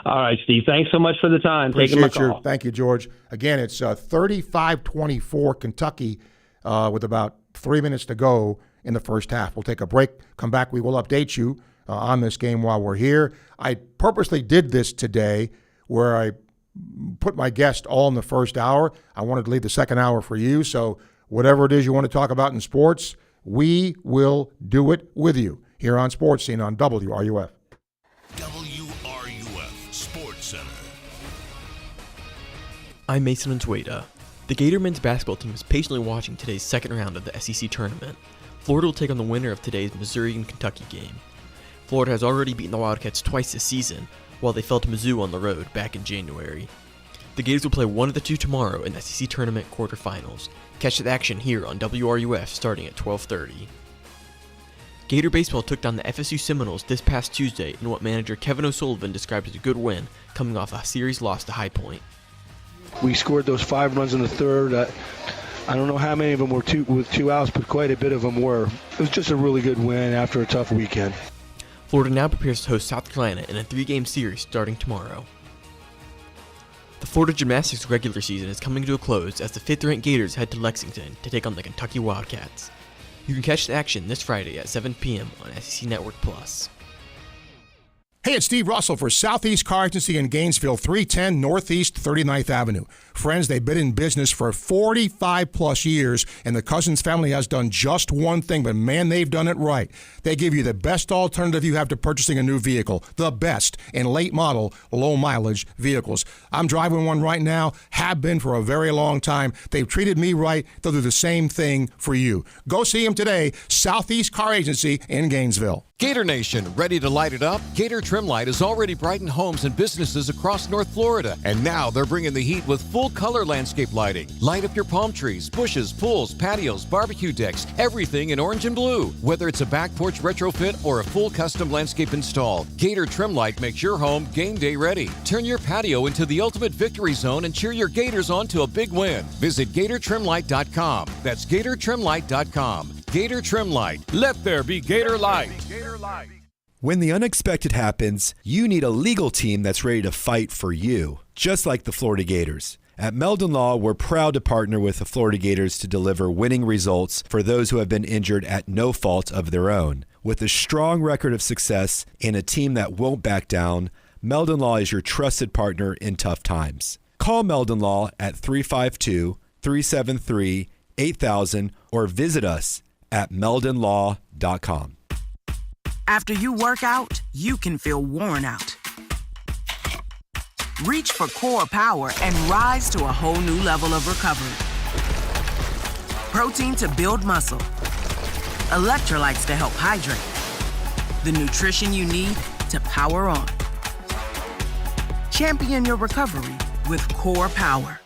All right, Steve. Thanks so much for the time. Taking my call. Thank you, George. Again, it's 35-24 Kentucky with about 3 minutes to go in the first half. We'll take a break, come back. We will update you on this game while we're here. I purposely did this today where I put my guest all in the first hour. I wanted to leave the second hour for you. So whatever it is you want to talk about in sports, we will do it with you here on Sports Scene on WRUF. WRUF Sports Center. I'm Mason Antueda. The Gator men's basketball team is patiently watching today's second round of the SEC tournament. Florida will take on the winner of today's Missouri and Kentucky game. Florida has already beaten the Wildcats twice this season, while they fell to Mizzou on the road back in January. The Gators will play one of the two tomorrow in the SEC tournament quarterfinals. Catch the action here on WRUF starting at 12:30. Gator baseball took down the FSU Seminoles this past Tuesday in what manager Kevin O'Sullivan described as a good win, coming off a series loss to High Point. We scored those 5 runs in the third. I don't know how many of them were with 2 outs, but quite a bit of them were. It was just a really good win after a tough weekend. Florida now prepares to host South Carolina in a 3-game series starting tomorrow. The Florida Gymnastics regular season is coming to a close as the 5th-ranked Gators head to Lexington to take on the Kentucky Wildcats. You can catch the action this Friday at 7 p.m. on SEC Network Plus. Hey, it's Steve Russell for Southeast Car Agency in Gainesville, 310 Northeast 39th Avenue. Friends, they've been in business for 45-plus years, and the Cousins family has done just one thing, but man, they've done it right. They give you the best alternative you have to purchasing a new vehicle, the best in late-model, low-mileage vehicles. I'm driving one right now, have been for a very long time. They've treated me right. They'll do the same thing for you. Go see them today, Southeast Car Agency in Gainesville. Gator Nation, ready to light it up? Gator Trim Light has already brightened homes and businesses across North Florida, and now they're bringing the heat with full color landscape lighting. Light up your palm trees, bushes, pools, patios, barbecue decks, everything in orange and blue. Whether it's a back porch retrofit or a full custom landscape install, Gator Trim Light makes your home game day ready. Turn your patio into the ultimate victory zone and cheer your Gators on to a big win. Visit GatorTrimLight.com. That's GatorTrimLight.com. Gator Trim Light. Let there be Gator Light. When the unexpected happens, you need a legal team that's ready to fight for you, just like the Florida Gators. At Meldon Law, we're proud to partner with the Florida Gators to deliver winning results for those who have been injured at no fault of their own. With a strong record of success and a team that won't back down, Meldon Law is your trusted partner in tough times. Call Meldon Law at 352-373-8000 or visit us at meldonlaw.com. After you work out, you can feel worn out. Reach for Core Power and rise to a whole new level of recovery. Protein to build muscle. Electrolytes to help hydrate. The nutrition you need to power on. Champion your recovery with Core Power.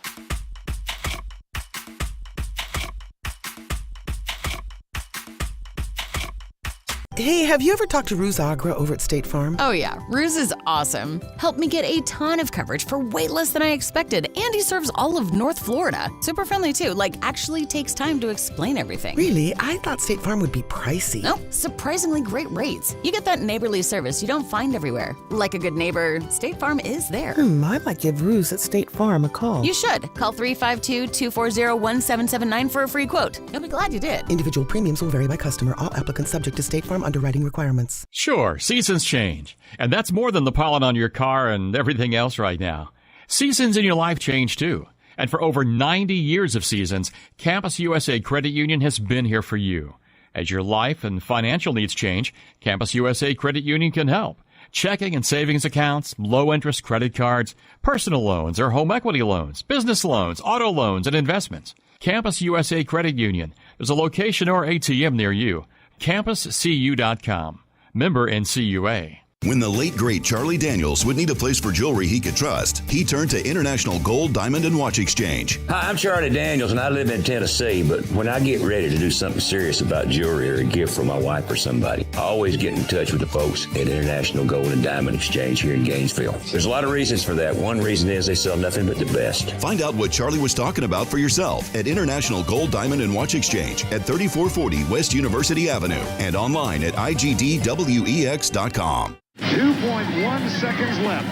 Hey, have you ever talked to Ruse Agra over at State Farm? Oh yeah, Ruse is awesome. Helped me get a ton of coverage for way less than I expected, and he serves all of North Florida. Super friendly too, actually takes time to explain everything. Really? I thought State Farm would be pricey. Nope, surprisingly great rates. You get that neighborly service you don't find everywhere. Like a good neighbor, State Farm is there. I might give Ruse at State Farm a call. You should. Call 352-240-1779 for a free quote. You'll be glad you did. Individual premiums will vary by customer. All applicants subject to State Farm underwriting requirements. Sure, seasons change. And that's more than the pollen on your car and everything else right now. Seasons in your life change too. And for over 90 years of seasons, Campus USA Credit Union has been here for you. As your life and financial needs change, Campus USA Credit Union can help. Checking and savings accounts, low-interest credit cards, personal loans or home equity loans, business loans, auto loans, and investments. Campus USA Credit Union. There's a location or ATM near you. CampusCU.com. Member NCUA. When the late, great Charlie Daniels would need a place for jewelry he could trust, he turned to International Gold, Diamond, and Watch Exchange. Hi, I'm Charlie Daniels, and I live in Tennessee, but when I get ready to do something serious about jewelry or a gift for my wife or somebody, I always get in touch with the folks at International Gold and Diamond Exchange here in Gainesville. There's a lot of reasons for that. One reason is they sell nothing but the best. Find out what Charlie was talking about for yourself at International Gold, Diamond, and Watch Exchange at 3440 West University Avenue and online at igdwex.com. 2.1 seconds left.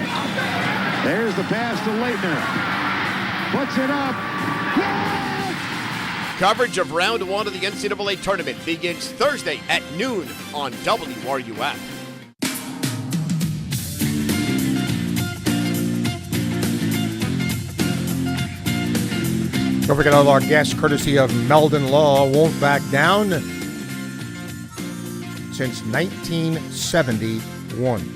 There's the pass to Leitner. Puts it up. Coverage of round one of the NCAA tournament begins Thursday at noon on WRUF. Don't forget all our guests, courtesy of Meldon Law, won't back down since 1971.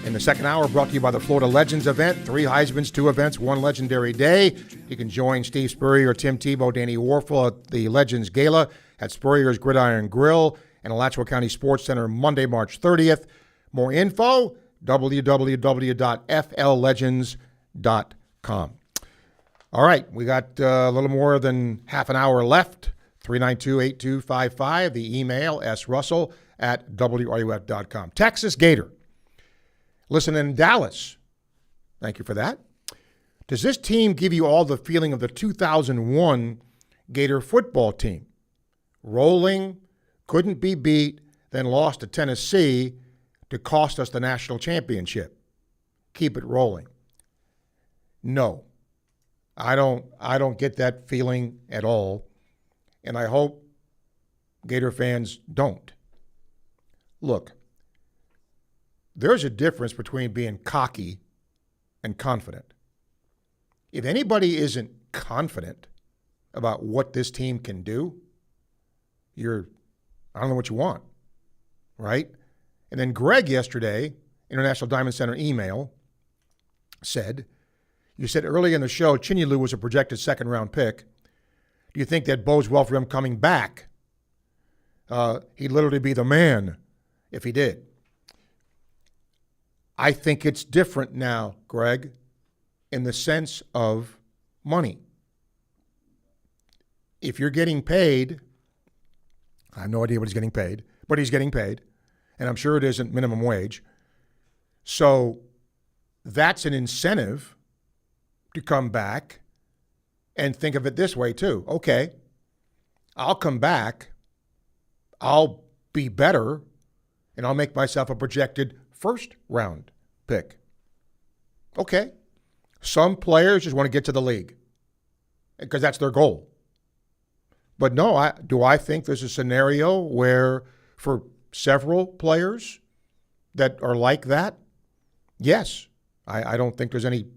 In the second hour, brought to you by the Florida Legends event. 3 Heismans, 2 events, 1 legendary day. You can join Steve Spurrier, Tim Tebow, Danny Warfel at the Legends Gala at Spurrier's Gridiron Grill and Alachua County Sports Center Monday, March 30th. More info, www.fllegends.com. All right, we got a little more than half an hour left. 392-8255, the email, srussell@wruf.com. Texas Gator. Listen in Dallas. Thank you for that. Does this team give you all the feeling of the 2001 Gator football team? Rolling, couldn't be beat, then lost to Tennessee to cost us the national championship. Keep it rolling. No, I don't get that feeling at all, and I hope Gator fans don't. Look, there's a difference between being cocky and confident. If anybody isn't confident about what this team can do, I don't know what you want, right? And then Greg yesterday, International Diamond Center email, said, you said early in the show Chinyelu was a projected second-round pick. Do you think that bodes well for him coming back? He'd literally be the man if he did. I think it's different now, Greg, in the sense of money. If you're getting paid, I have no idea what he's getting paid, but he's getting paid, and I'm sure it isn't minimum wage. So that's an incentive to come back and think of it this way too. Okay, I'll come back, I'll be better, and I'll make myself a projected first-round pick. Okay. Some players just want to get to the league because that's their goal. But no, do I think there's a scenario where for several players that are like that? Yes. I don't think there's any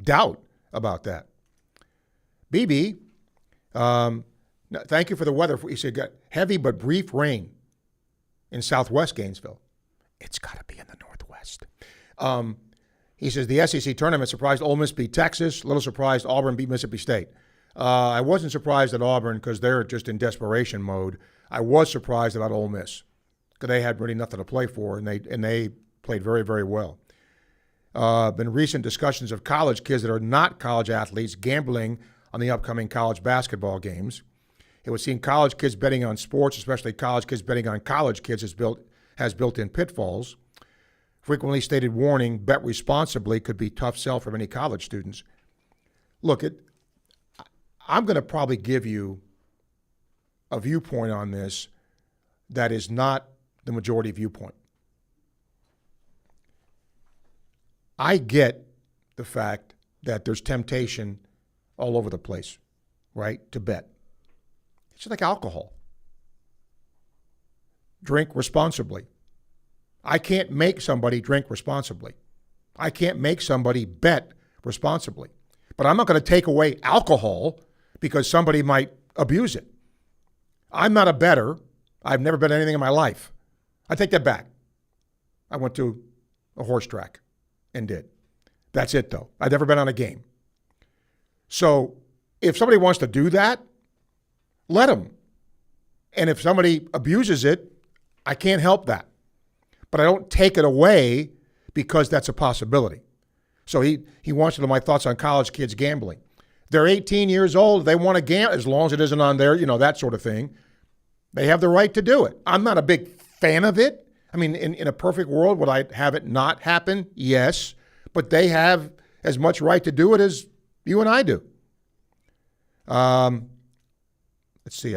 doubt about that. BB, thank you for the weather. He said got heavy but brief rain in southwest Gainesville. It's got to be in the northwest. He says the SEC tournament surprised Ole Miss beat Texas. A little surprised Auburn beat Mississippi State. I wasn't surprised at Auburn because they're just in desperation mode. I was surprised about Ole Miss because they had really nothing to play for, and they played very, very well. Been recent discussions of college kids that are not college athletes gambling on the upcoming college basketball games. It would seem college kids betting on sports, especially college kids betting on college kids, has built-in pitfalls. Frequently stated warning, bet responsibly, could be tough sell for many college students. Look, I'm going to probably give you a viewpoint on this that is not the majority viewpoint. I get the fact that there's temptation all over the place, right, to bet. It's just like alcohol. Drink responsibly. I can't make somebody drink responsibly. I can't make somebody bet responsibly. But I'm not going to take away alcohol because somebody might abuse it. I'm not a bettor. I've never bet anything in my life. I take that back. I went to a horse track and did. That's it, though. I've never been on a game. So if somebody wants to do that, let them. And if somebody abuses it, I can't help that. but I don't take it away because that's a possibility. So he wants to know my thoughts on college kids gambling. They're 18 years old. They want to gamble, as long as it isn't on their, that sort of thing. They have the right to do it. I'm not a big fan of it. I mean, in a perfect world, would I have it not happen? Yes. But they have as much right to do it as you and I do. Let's see.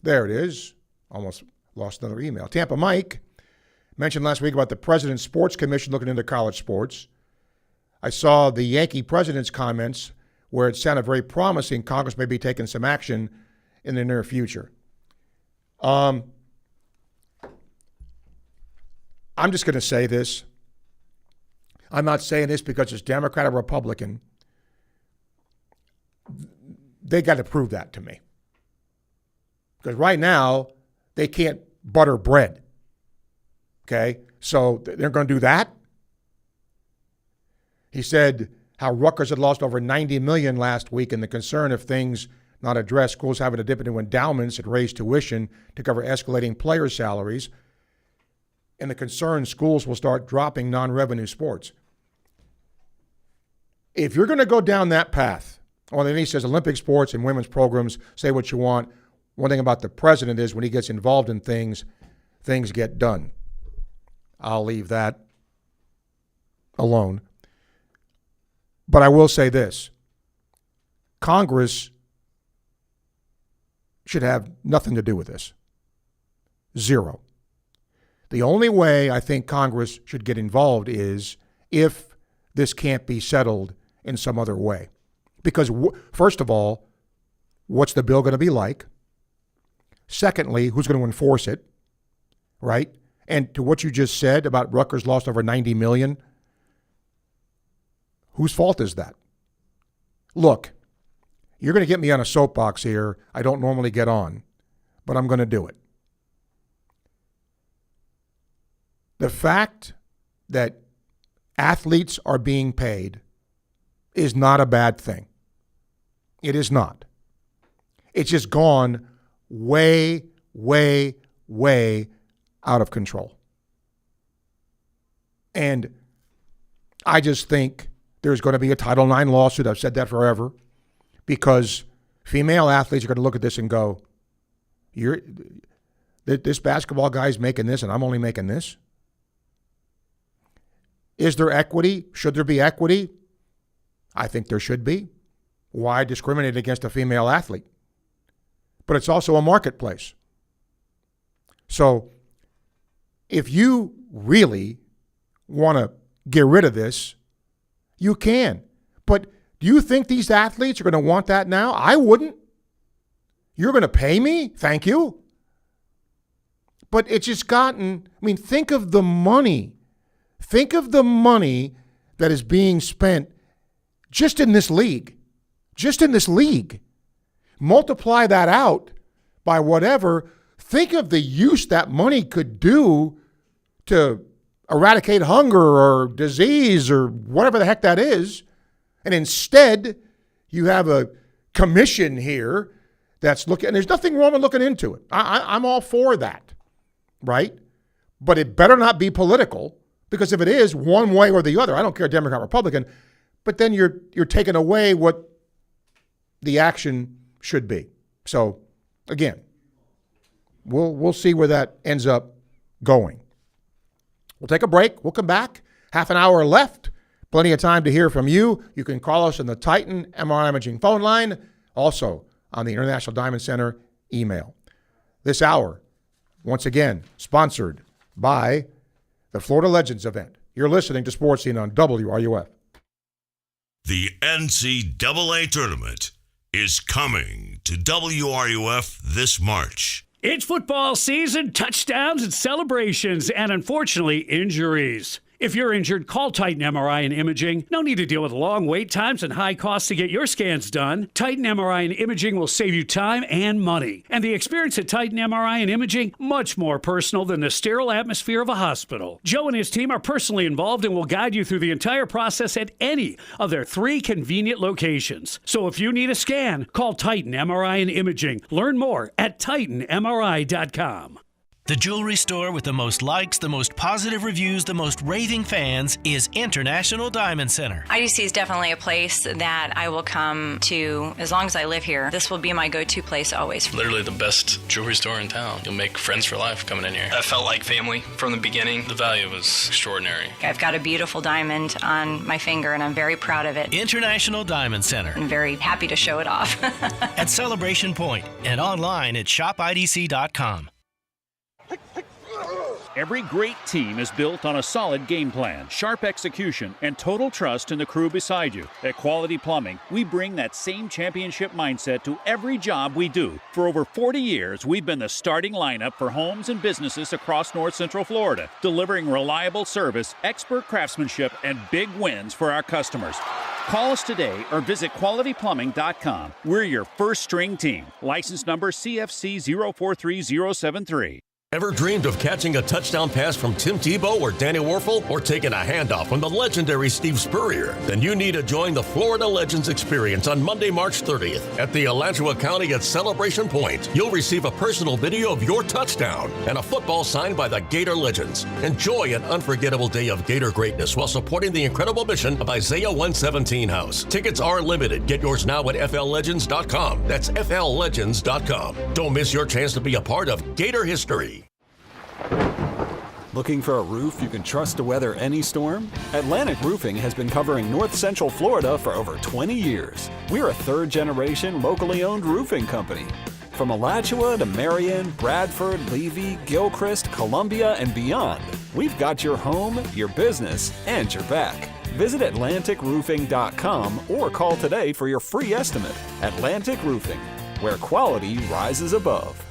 There it is. Almost lost another email. Tampa Mike mentioned last week about the President's Sports Commission looking into college sports. I saw the Yankee president's comments where it sounded very promising. Congress may be taking some action in the near future. I'm just going to say this. I'm not saying this because it's Democrat or Republican. They got to prove that to me. Because right now, they can't butter bread. Okay? So they're going to do that. He said how Rutgers had lost over $90 million last week, and the concern if things not addressed, schools having to dip into endowments and raise tuition to cover escalating player salaries, and the concern schools will start dropping non-revenue sports. If you're going to go down that path, well, then he says Olympic sports and women's programs, say what you want. One thing about the president is when he gets involved in things, things get done. I'll leave that alone. But I will say this. Congress should have nothing to do with this. Zero. The only way I think Congress should get involved is if this can't be settled in some other way. Because, first of all, what's the bill going to be like? Secondly, who's going to enforce it, right? And to what you just said about Rutgers lost over $90 million, whose fault is that? Look, you're going to get me on a soapbox here. I don't normally get on, but I'm going to do it. The fact that athletes are being paid is not a bad thing. It is not. It's just gone way, way, way out of control. And I just think there's going to be a Title IX lawsuit. I've said that forever. Because female athletes are going to look at this and go, this basketball guy's making this and I'm only making this? Is there equity? Should there be equity? I think there should be. Why discriminate against a female athlete? But it's also a marketplace. So if you really want to get rid of this, you can. But do you think these athletes are going to want that now? I wouldn't. You're going to pay me? Thank you. But it's just think of the money. Think of the money that is being spent just in this league. Just in this league. Multiply that out by whatever. Think of the use that money could do to eradicate hunger or disease or whatever the heck that is. And instead, you have a commission here that's looking, and there's nothing wrong with looking into it. I'm all for that, right? But it better not be political, because if it is one way or the other, I don't care, Democrat, Republican, but then you're taking away what the action should be. So, again, we'll see where that ends up going. We'll take a break. We'll come back. Half an hour left. Plenty of time to hear from you. You can call us on the Titan MRI Imaging phone line, also on the International Diamond Center email. This hour, once again, sponsored by the Florida Legends event. You're listening to Sports Scene on WRUF. The NCAA tournament is coming to WRUF this March. It's football season, touchdowns and celebrations, and unfortunately, injuries. If you're injured, call Titan MRI and Imaging. No need to deal with long wait times and high costs to get your scans done. Titan MRI and Imaging will save you time and money. And the experience at Titan MRI and Imaging, much more personal than the sterile atmosphere of a hospital. Joe and his team are personally involved and will guide you through the entire process at any of their 3 convenient locations. So if you need a scan, call Titan MRI and Imaging. Learn more at TitanMRI.com. The jewelry store with the most likes, the most positive reviews, the most raving fans is International Diamond Center. IDC is definitely a place that I will come to as long as I live here. This will be my go-to place always. Literally the best jewelry store in town. You'll make friends for life coming in here. I felt like family from the beginning. The value was extraordinary. I've got a beautiful diamond on my finger, and I'm very proud of it. International Diamond Center. I'm very happy to show it off. At Celebration Point and online at shopidc.com. Every great team is built on a solid game plan, sharp execution, and total trust in the crew beside you. At Quality Plumbing, we bring that same championship mindset to every job we do. For over 40 years, we've been the starting lineup for homes and businesses across North Central Florida, delivering reliable service, expert craftsmanship, and big wins for our customers. Call us today or visit qualityplumbing.com. We're your first string team. License number CFC 043073. Ever dreamed of catching a touchdown pass from Tim Tebow or Danny Werfel, or taking a handoff from the legendary Steve Spurrier? Then you need to join the Florida Legends Experience on Monday, March 30th at the Alachua County at Celebration Point. You'll receive a personal video of your touchdown and a football signed by the Gator Legends. Enjoy an unforgettable day of Gator greatness while supporting the incredible mission of Isaiah 117 House. Tickets are limited. Get yours now at FLLegends.com. That's FLLegends.com. Don't miss your chance to be a part of Gator history. Looking for a roof you can trust to weather any storm? Atlantic Roofing has been covering North Central Florida for over 20 years. We're a third-generation, locally owned roofing company. From Alachua to Marion, Bradford, Levy, Gilchrist, Columbia, and beyond, we've got your home, your business, and your back. Visit AtlanticRoofing.com or call today for your free estimate. Atlantic Roofing, where quality rises above.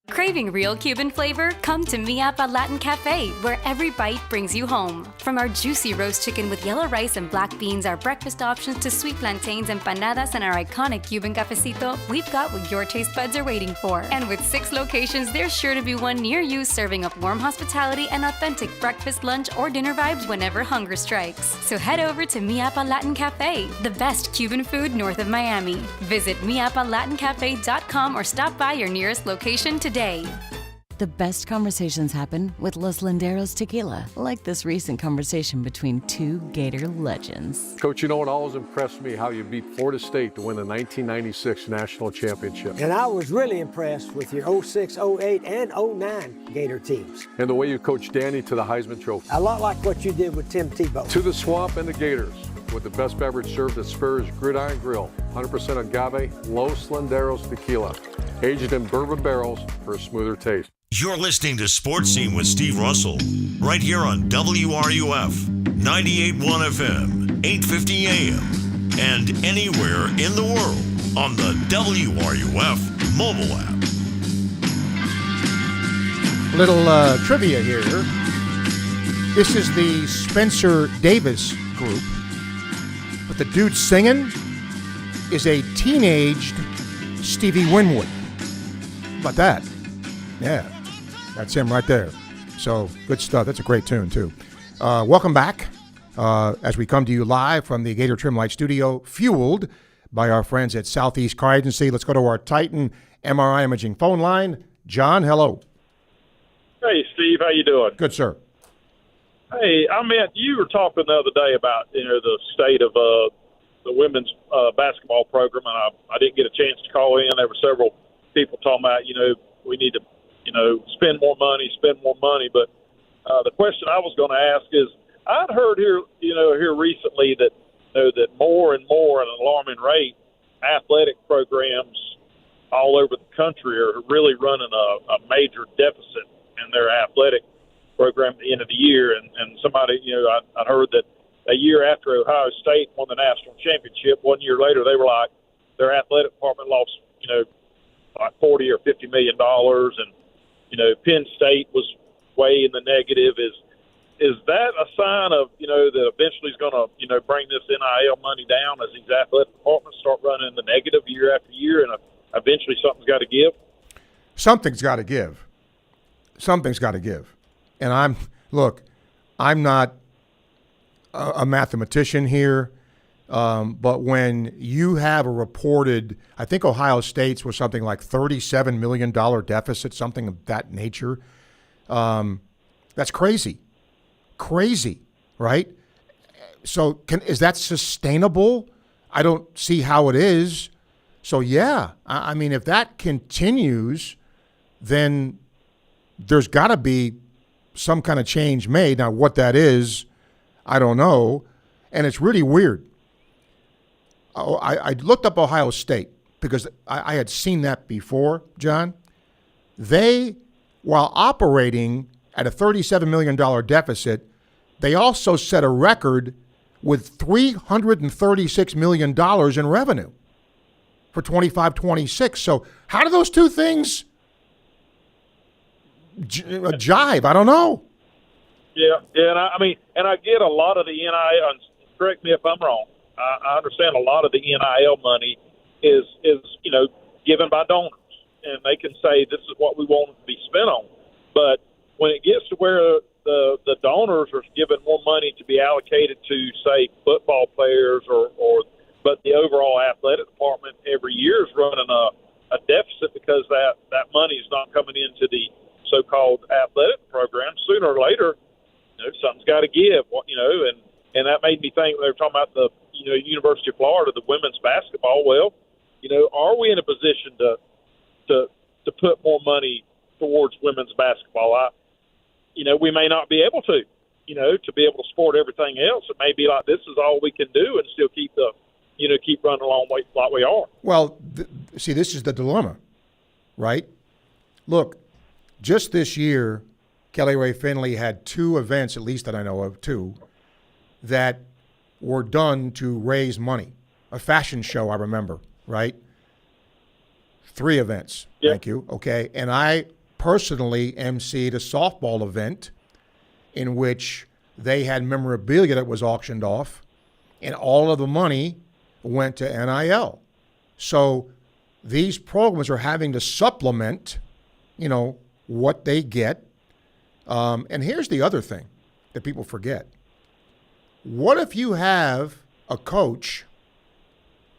Craving real Cuban flavor? Come to Mi Apa Latin Cafe, where every bite brings you home. From our juicy roast chicken with yellow rice and black beans, our breakfast options to sweet plantains, empanadas, and our iconic Cuban cafecito, we've got what your taste buds are waiting for. And with 6 locations, there's sure to be one near you serving up warm hospitality and authentic breakfast, lunch, or dinner vibes whenever hunger strikes. So head over to Mi Apa Latin Cafe, the best Cuban food north of Miami. Visit miapalatincafe.com or stop by your nearest location today. The best conversations happen with Los Landeros tequila, like this recent conversation between 2 Gator legends. Coach, you know what always impressed me? How you beat Florida State to win the 1996 national championship. And I was really impressed with your 06, 08, and 09 Gator teams. And the way you coached Danny to the Heisman Trophy. A lot like what you did with Tim Tebow. To the Swamp and the Gators, with the best beverage served at Spurrier's Gridiron Grill. 100% agave, Los Landeros tequila, aged in bourbon barrels for a smoother taste. You're listening to Sports Scene with Steve Russell, right here on WRUF, 98.1 FM, 850 AM, and anywhere in the world on the WRUF mobile app. Little trivia here. This is the Spencer Davis group, but the dude singing is a teenaged Stevie Winwood. How about that? Yeah. That's him right there. So, good stuff. That's a great tune, too. Welcome back as we come to you live from the Gator Trim Light Studio, fueled by our friends at Southeast Car Agency. Let's go to our Titan MRI Imaging phone line. John, hello. Hey, Steve. How you doing? Good, sir. Hey, you were talking the other day about, the state of the women's basketball program, and I didn't get a chance to call in. There were several people talking about, we need to spend more money. But the question I was going to ask is, I'd heard here recently that that more and more at an alarming rate, athletic programs all over the country are really running a major deficit in their athletic program at the end of the year. And somebody, I heard that a year after Ohio State won the national championship, 1 year later they were like their athletic department lost, like $40 or $50 million, and Penn State was way in the negative. Is that a sign of that eventually is going to bring this NIL money down as these athletic departments start running in the negative year after year, and eventually something's got to give? Something's got to give. Something's got to give. And I'm not a mathematician here, But when you have a reported, I think Ohio State's was something like $37 million deficit, something of that nature, that's crazy. Crazy, right? So is that sustainable? I don't see how it is. So, yeah, I mean, if that continues, then there's got to be some kind of change made. Now, what that is, I don't know. And it's really weird. I looked up Ohio State because I had seen that before, John. They, while operating at a $37 million deficit, they also set a record with $336 million in revenue for 25-26. So how do those two things jive? I don't know. Yeah, and I get a lot of the NIL. And correct me if I'm wrong. I understand a lot of the NIL money is given by donors, and they can say this is what we want it to be spent on. But when it gets to where the donors are given more money to be allocated to, say, football players but the overall athletic department every year is running a deficit because that money is not coming into the so-called athletic program. Sooner or later, something's got to give. And that made me think when they were talking about the University of Florida, the women's basketball. Well, are we in a position to put more money towards women's basketball? We may not be able to be able to support everything else. It may be like this is all we can do and still keep running along like we are. Well, see, this is the dilemma, right? Look, just this year, Kelly Ray Finley had two events, at least that I know of, two, that were done to raise money. A fashion show, I remember, right? 3 events. Yep. Thank you. Okay. And I personally emceed a softball event in which they had memorabilia that was auctioned off, and all of the money went to NIL. So these programs are having to supplement, what they get. And here's the other thing that people forget. What if you have a coach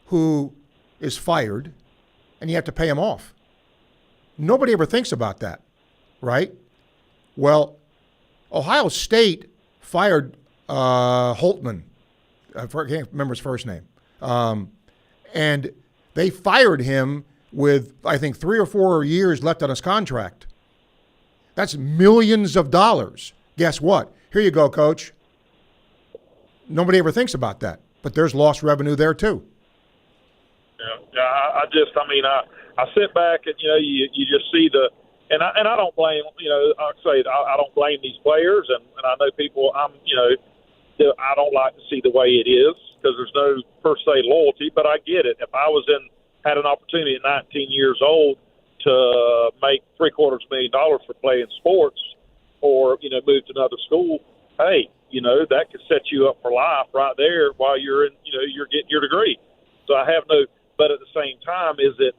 who is fired and you have to pay him off? Nobody ever thinks about that, right? Well, Ohio State fired Holtman. I can't remember his first name. And they fired him with, I think, 3 or 4 years left on his contract. That's millions of dollars. Guess what? Here you go, coach. Nobody ever thinks about that, but there's lost revenue there too. Yeah. I sit back and you just see and I don't blame I don't blame these players and I know people I don't like to see the way it is because there's no per se loyalty, but I get it. If I had an opportunity at 19 years old to make $750,000 for playing sports or move to another school, hey, that could set you up for life right there while you're you're getting your degree. So I have but at the same time, is it,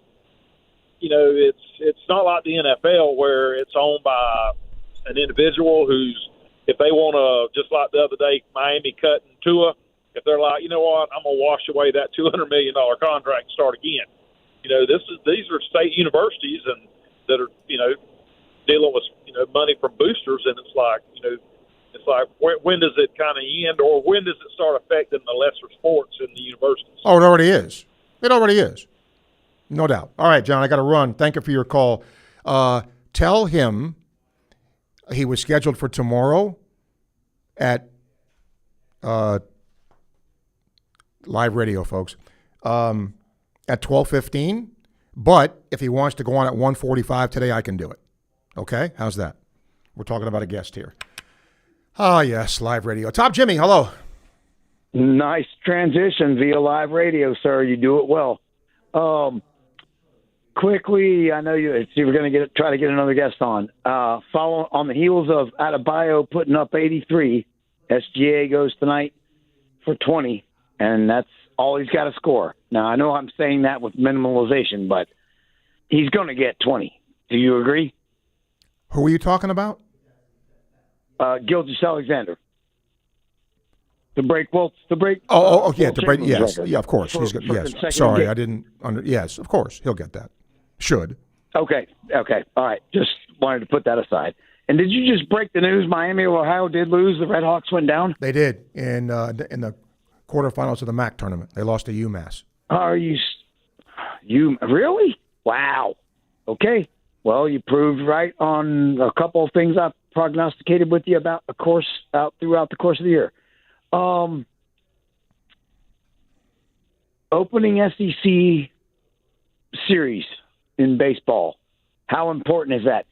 it's not like the NFL where it's owned by an individual who's, if they want to, just like the other day, Miami cutting Tua, if they're like, you know what, I'm going to wash away that $200 million contract and start again. These are state universities and that are, dealing with, money from boosters, and it's like, when does it kind of end, or when does it start affecting the lesser sports in the universities? Oh, it already is. It already is. No doubt. All right, John, I got to run. Thank you for your call. Tell him he was scheduled for tomorrow at live radio, folks, at 12:15. But if he wants to go on at 1:45 today, I can do it. Okay? How's that? We're talking about a guest here. Oh, yes, live radio. Top Jimmy, hello. Nice transition via live radio, sir. You do it well. Quickly, I know you were going to try to get another guest on. Follow on the heels of Adebayo putting up 83, SGA goes tonight for 20, and that's all he's got to score. Now, I know I'm saying that with minimalization, but he's going to get 20. Do you agree? Who are you talking about? Gilgeous-Alexander. To break. Yeah, to break. Yes, yeah, of course. He's got. Yes, sorry, game. I didn't. Yes, of course, he'll get that. Should. Okay. All right. Just wanted to put that aside. And did you just break the news? Miami of Ohio did lose. The Red Hawks went down. They did in the quarterfinals of the MAC tournament. They lost to UMass. Are you really? Wow. Okay. Well, you proved right on a couple of things I prognosticated with you about throughout the course of the year. Opening SEC series in baseball. How important is that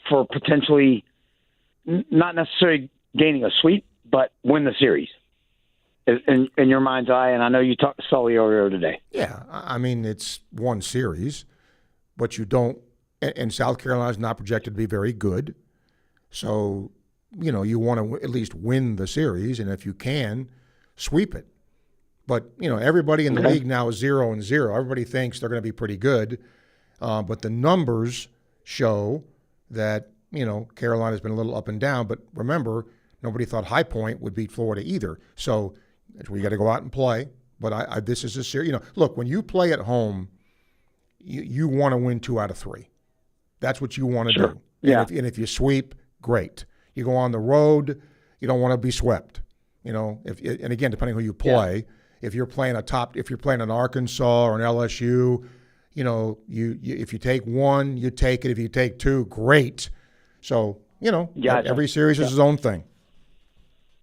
for potentially not necessarily gaining a sweep, but win the series in your mind's eye? And I know you talked to Sully earlier today. Yeah, I mean, it's one series, but you don't – and South Carolina's not projected to be very good. So, you want to at least win the series, and if you can, sweep it. But, everybody in the league now is 0-0. Everybody thinks they're going to be pretty good. But the numbers show that, Carolina's been a little up and down. But remember, nobody thought High Point would beat Florida either. So we got to go out and play. But this is a series. Look, when you play at home, you want to win 2 out of 3. That's what you want to do. Yeah. And if you sweep, great. You go on the road, you don't want to be swept. And again, depending who you play, if you're playing an Arkansas or an LSU, if you take 1, you take it. If you take 2, great. So, every series is its own thing.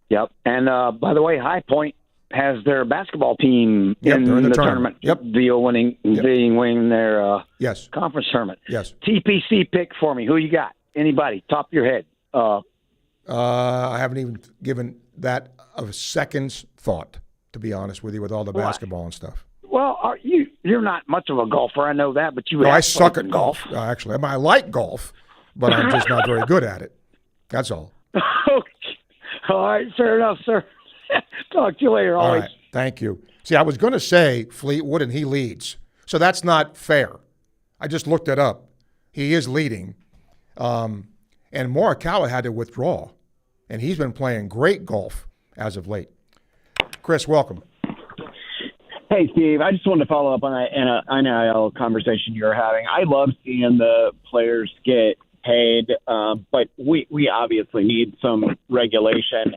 Yep. And by the way, High Point has their basketball team in the tournament. Yep. Winning their conference tournament. Yes. TPC pick for me. Who you got? Anybody? Top of your head. I haven't even given that a second's thought, to be honest with you, with all the basketball and stuff. Well, you're not much of a golfer, I know that, but I suck at golf. Actually, I like golf, but I'm just not very good at it. That's all. Okay. All right, fair enough, sir. Talk to you later. All always. right, thank you. See, I was going to say Fleetwood, and he leads, so that's not fair. I just looked it up. He is leading, and Morikawa had to withdraw, and he's been playing great golf as of late. Chris, welcome. Hey, Steve, I just wanted to follow up on that NIL conversation you were having. I love seeing the players get paid, but we obviously need some regulation.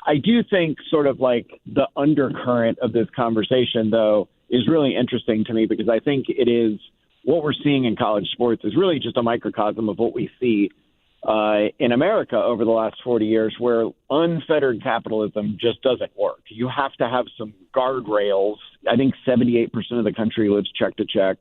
I do think sort of like the undercurrent of this conversation, though, is really interesting to me because I think it is what we're seeing in college sports is really just a microcosm of what we see in America over the last 40 years, where unfettered capitalism just doesn't work. You have to have some guardrails. I think 78% of the country lives check to check.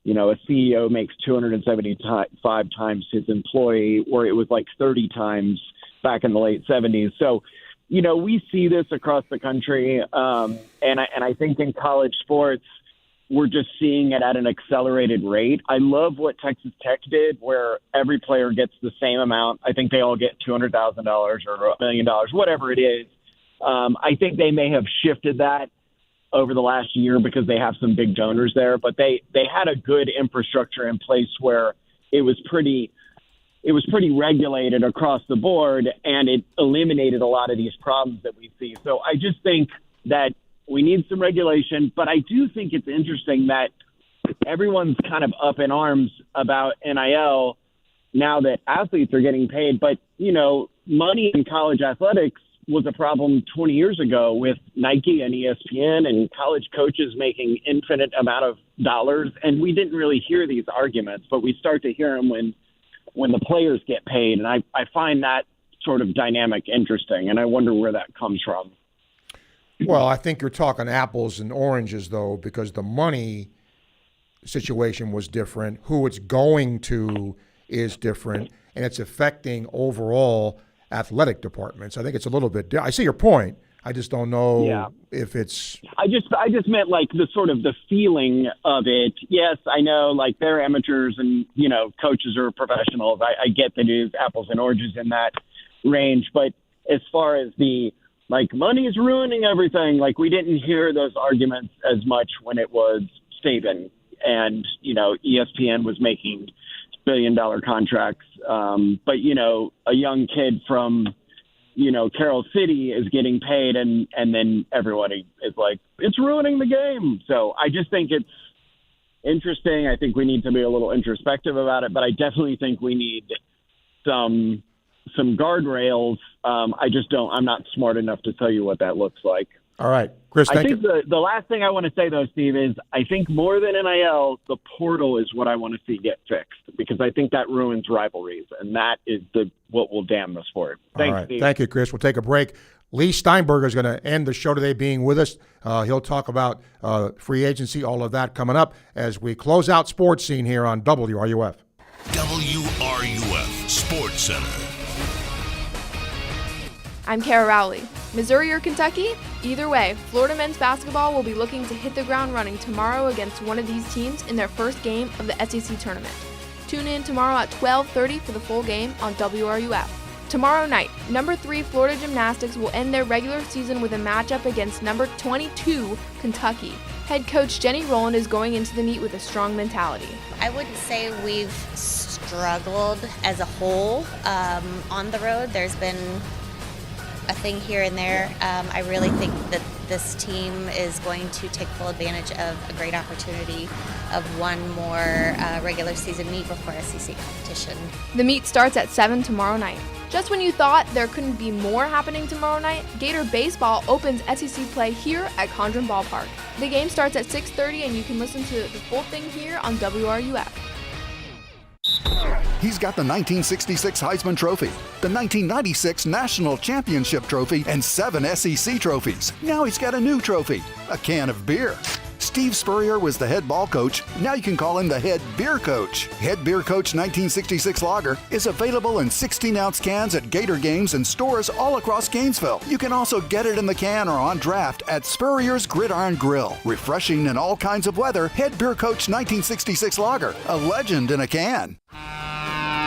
A CEO makes 275 times his employee, where it was like 30 times back in the late 70s. So, we see this across the country. And I think in college sports, we're just seeing it at an accelerated rate. I love what Texas Tech did, where every player gets the same amount. I think they all get $200,000 or $1 million, whatever it is. I think they may have shifted that over the last year because they have some big donors there, but they had a good infrastructure in place where it was pretty regulated across the board, and it eliminated a lot of these problems that we see. So I just think that we need some regulation, but I do think it's interesting that everyone's kind of up in arms about NIL now that athletes are getting paid. But, money in college athletics was a problem 20 years ago with Nike and ESPN and college coaches making infinite amount of dollars. And we didn't really hear these arguments, but we start to hear them when the players get paid. And I find that sort of dynamic interesting, and I wonder where that comes from. Well, I think you're talking apples and oranges, though, because the money situation was different. Who it's going to is different, and it's affecting overall athletic departments. I think it's a little bit I see your point. I just don't know if it's – I just meant like the sort of the feeling of it. Yes, I know like they're amateurs and, coaches are professionals. I get that it is apples and oranges in that range. But as far as the – like, money is ruining everything. Like, we didn't hear those arguments as much when it was Saban and, ESPN was making billion-dollar contracts. But, a young kid from, Carroll City is getting paid, and then everybody is like, it's ruining the game. So I just think it's interesting. I think we need to be a little introspective about it, but I definitely think we need some guardrails. I'm not smart enough to tell you what that looks like. All right, Chris, I think the last thing I want to say, though, Steve, is I think more than NIL, the portal is what I want to see get fixed, because I think that ruins rivalries, and that is what will damn the sport. Thanks, all right. Steve. Thank you, Chris. We'll take a break. Lee Steinberger is going to end the show today being with us. He'll talk about free agency, all of that coming up as we close out Sports Scene here on WRUF. WRUF Sports Center. I'm Kara Rowley. Missouri or Kentucky? Either way, Florida men's basketball will be looking to hit the ground running tomorrow against one of these teams in their first game of the SEC tournament. Tune in tomorrow at 12:30 for the full game on WRUF. Tomorrow night, number 3 Florida Gymnastics will end their regular season with a matchup against number 22 Kentucky. Head coach Jenny Rowland is going into the meet with a strong mentality. I wouldn't say we've struggled as a whole on the road. There's been a thing here and there. I really think that this team is going to take full advantage of a great opportunity of one more regular season meet before SEC competition. The meet starts at 7 tomorrow night. Just when you thought there couldn't be more happening tomorrow night, Gator Baseball opens SEC play here at Condren Ballpark. The game starts at 6:30 and you can listen to the full thing here on WRUF. He's got the 1966 Heisman Trophy, the 1996 National Championship Trophy, and 7 SEC trophies. Now he's got a new trophy, a can of beer. Steve Spurrier was the head ball coach. Now you can call him the head beer coach. Head Beer Coach 1966 Lager is available in 16-ounce cans at Gator games and stores all across Gainesville. You can also get it in the can or on draft at Spurrier's Gridiron Grill. Refreshing in all kinds of weather, Head Beer Coach 1966 Lager, a legend in a can.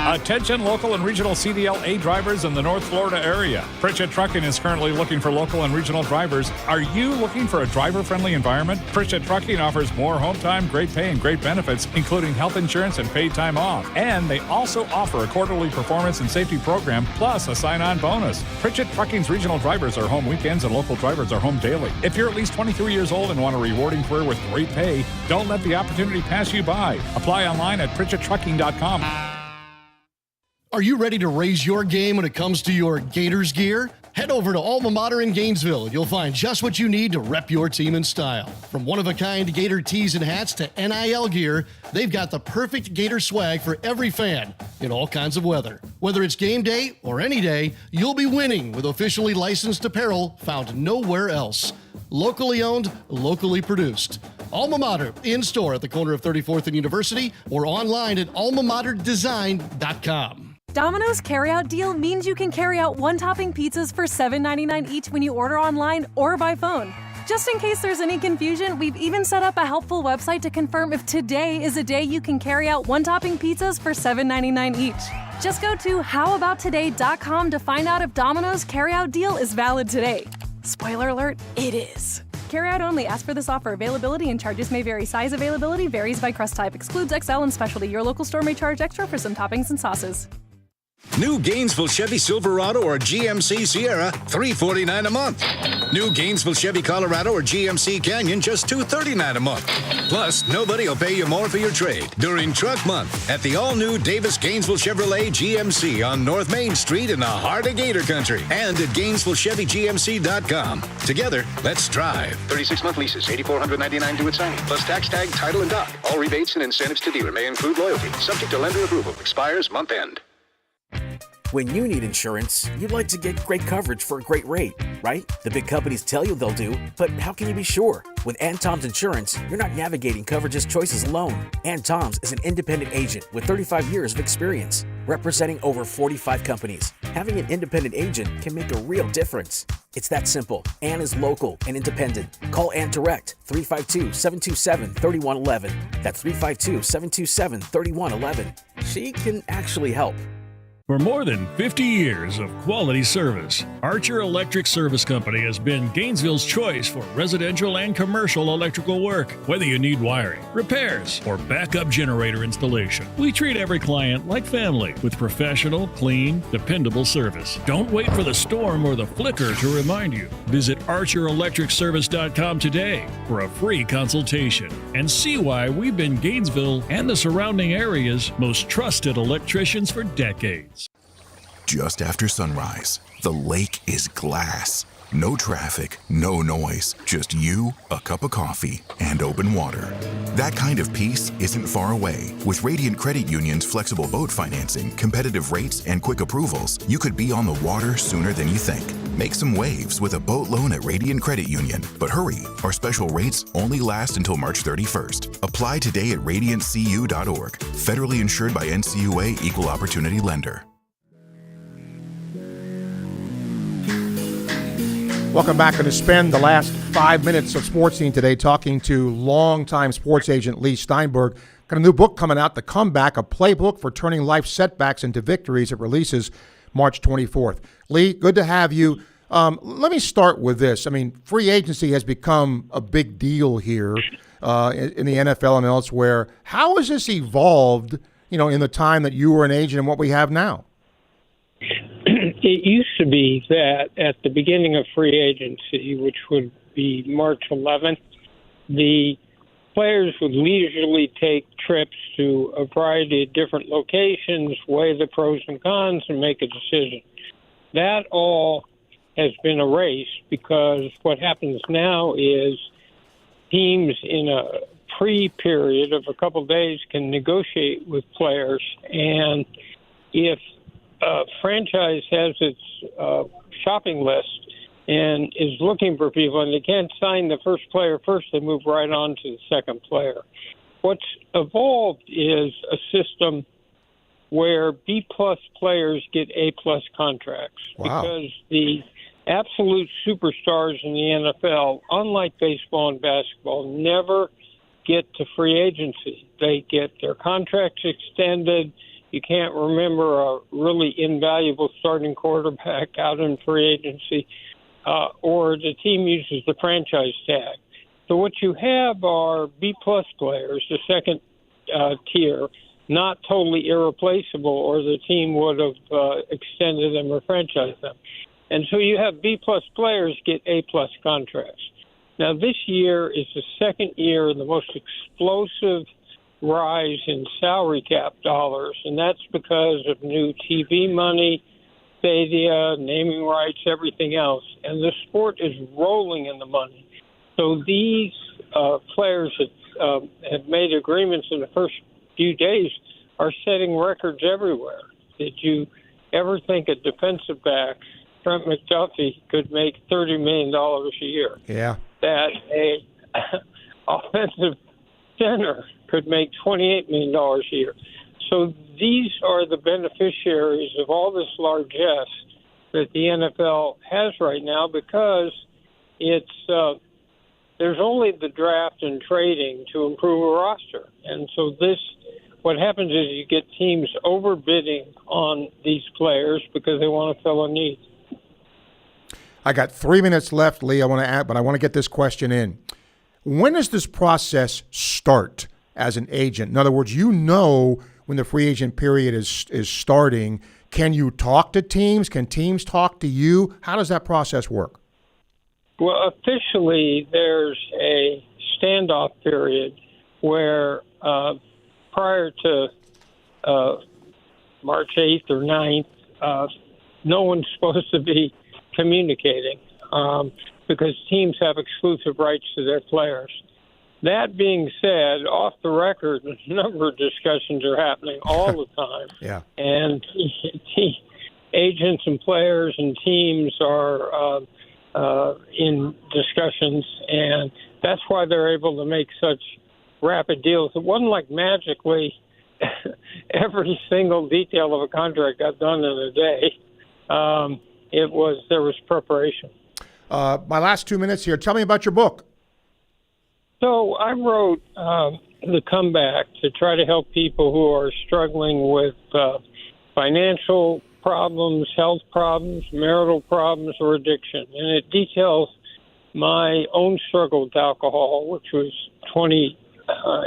Attention local and regional CDLA drivers in the North Florida area. Pritchett Trucking is currently looking for local and regional drivers. Are you looking for a driver-friendly environment? Pritchett Trucking offers more home time, great pay, and great benefits, including health insurance and paid time off. And they also offer a quarterly performance and safety program, plus a sign-on bonus. Pritchett Trucking's regional drivers are home weekends and local drivers are home daily. If you're at least 23 years old and want a rewarding career with great pay, don't let the opportunity pass you by. Apply online at PritchettTrucking.com. Are you ready to raise your game when it comes to your Gators gear? Head over to Alma Mater in Gainesville and you'll find just what you need to rep your team in style. From one-of-a-kind Gator tees and hats to NIL gear, they've got the perfect Gator swag for every fan in all kinds of weather. Whether it's game day or any day, you'll be winning with officially licensed apparel found nowhere else. Locally owned, locally produced. Alma Mater, in-store at the corner of 34th and University or online at almamaterdesign.com. Domino's carryout deal means you can carry out one-topping pizzas for $7.99 each when you order online or by phone. Just in case there's any confusion, we've even set up a helpful website to confirm if today is a day you can carry out one-topping pizzas for $7.99 each. Just go to howaboutoday.com to find out if Domino's carryout deal is valid today. Spoiler alert, it is. Carryout only. Ask for this offer. Availability and charges may vary. Size availability varies by crust type. Excludes XL and specialty. Your local store may charge extra for some toppings and sauces. New Gainesville Chevy Silverado or GMC Sierra, $349 a month. New Gainesville Chevy Colorado or GMC Canyon, just $239 a month. Plus, nobody will pay you more for your trade during Truck Month at the all-new Davis Gainesville Chevrolet GMC on North Main Street in the heart of Gator Country and at GainesvilleChevyGMC.com. Together, let's drive. 36-month leases, $8,499 due at signing, plus tax tag, title, and dock. All rebates and incentives to dealer may include loyalty, subject to lender approval. Expires month end. When you need insurance, you'd like to get great coverage for a great rate, right? The big companies tell you they'll do, but how can you be sure? With Ann Tom's Insurance, you're not navigating coverage's choices alone. Ann Tom's is an independent agent with 35 years of experience, representing over 45 companies. Having an independent agent can make a real difference. It's that simple. Ann is local and independent. Call Ann direct, 352-727-3111. That's 352-727-3111. She can actually help. For more than 50 years of quality service, Archer Electric Service Company has been Gainesville's choice for residential and commercial electrical work. Whether you need wiring, repairs, or backup generator installation, we treat every client like family with professional, clean, dependable service. Don't wait for the storm or the flicker to remind you. Visit ArcherElectricService.com today for a free consultation and see why we've been Gainesville and the surrounding area's most trusted electricians for decades. Just after sunrise, the lake is glass. No traffic, no noise, just you, a cup of coffee, and open water. That kind of peace isn't far away. With Radiant Credit Union's flexible boat financing, competitive rates, and quick approvals, you could be on the water sooner than you think. Make some waves with a boat loan at Radiant Credit Union. But hurry, our special rates only last until March 31st. Apply today at radiantcu.org. Federally insured by NCUA Equal Opportunity Lender. Welcome back. Going to spend the last 5 minutes of Sports Scene today talking to longtime sports agent Lee Steinberg. Got a new book coming out, The Comeback, a playbook for turning life setbacks into victories. It releases March 24th. Lee, good to have you. Let me start with this. I mean, free agency has become a big deal here in the NFL and elsewhere. How has this evolved, in the time that you were an agent and what we have now? It used to be that at the beginning of free agency, which would be March 11th, the players would leisurely take trips to a variety of different locations, weigh the pros and cons, and make a decision. That all has been erased because what happens now is teams in a pre-period of a couple of days can negotiate with players, and if a franchise has its shopping list and is looking for people, and they can't sign the first player first, they move right on to the second player. What's evolved is a system where B-plus players get A-plus contracts. Wow. Because the absolute superstars in the NFL, unlike baseball and basketball, never get to free agency. They get their contracts extended. You can't remember a really invaluable starting quarterback out in free agency, or the team uses the franchise tag. So what you have are B-plus players, the second tier, not totally irreplaceable, or the team would have extended them or franchised them. And so you have B-plus players get A-plus contracts. Now, this year is the second year in the most explosive rise in salary cap dollars, and that's because of new TV money, stadia, naming rights, everything else. And the sport is rolling in the money. So these players that have made agreements in the first few days are setting records everywhere. Did you ever think a defensive back, Trent McDuffie, could make $30 million a year? Yeah. That a offensive center could make $28 million a year. So these are the beneficiaries of all this largesse that the NFL has right now, because it's there's only the draft and trading to improve a roster. And so what happens is you get teams overbidding on these players because they want to fill a need. I got 3 minutes left, Lee. I want to add, but I want to get this question in. When does this process start as an agent? In other words, when the free agent period is starting. Can you talk to teams? Can teams talk to you? How does that process work? Well, officially, there's a standoff period where prior to March 8th or 9th, no one's supposed to be communicating because teams have exclusive rights to their players. That being said, off the record, a number of discussions are happening all the time. Yeah. And agents and players and teams are in discussions, and that's why they're able to make such rapid deals. It wasn't like magically every single detail of a contract got done in a day. There was preparation. My last 2 minutes here. Tell me about your book. So I wrote The Comeback to try to help people who are struggling with financial problems, health problems, marital problems, or addiction. And it details my own struggle with alcohol, which was 20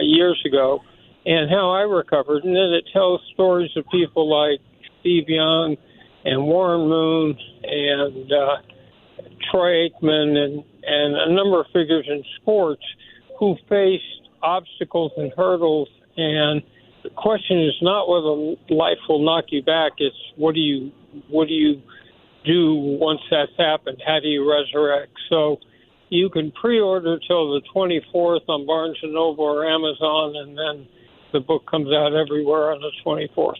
years ago, and how I recovered. And then it tells stories of people like Steve Young and Warren Moon and Troy Aikman and a number of figures in sports who faced obstacles and hurdles. And the question is not whether life will knock you back. It's what do you do once that's happened? How do you resurrect? So you can pre-order till the 24th on Barnes & Noble or Amazon, and then the book comes out everywhere on the 24th.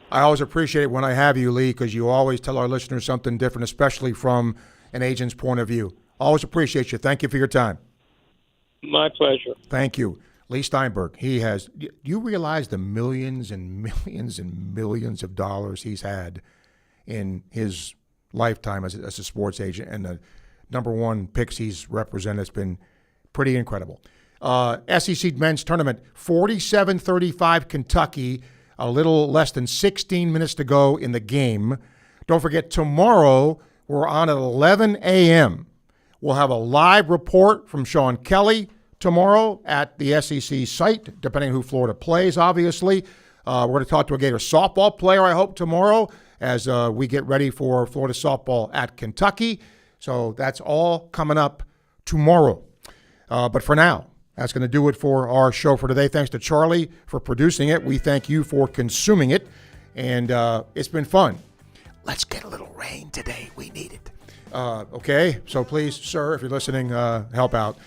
I always appreciate it when I have you, Lee, because you always tell our listeners something different, especially from an agent's point of view. Always appreciate you. Thank you for your time. My pleasure. Thank you. Lee Steinberg, do you realize the millions and millions and millions of dollars he's had in his lifetime as a sports agent, and the number one picks he's represented has been pretty incredible. SEC men's tournament, 47-35 Kentucky, a little less than 16 minutes to go in the game. Don't forget, tomorrow we're on at 11 a.m. We'll have a live report from Sean Kelly tomorrow at the SEC site, depending on who Florida plays, obviously. We're going to talk to a Gator softball player, I hope, tomorrow as we get ready for Florida softball at Kentucky. So that's all coming up tomorrow. But for now, that's going to do it for our show for today. Thanks to Charlie for producing it. We thank you for consuming it. And it's been fun. Let's get a little rain today. We need it. Okay? So please, sir, if you're listening, help out.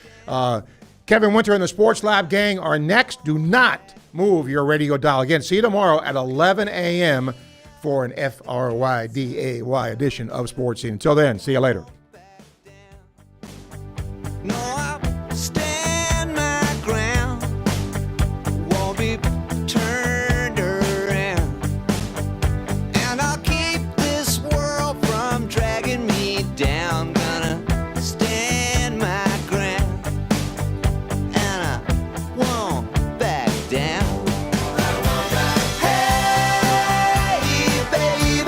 Kevin Winter and the Sports Lab gang are next. Do not move your radio dial. Again, see you tomorrow at 11 a.m. for an FRYDAY edition of Sports Scene. Until then, see you later. Stand my ground, won't be turned around, and I'll keep this world from dragging me down. Gonna stand my ground, and I won't back down. Hey, baby,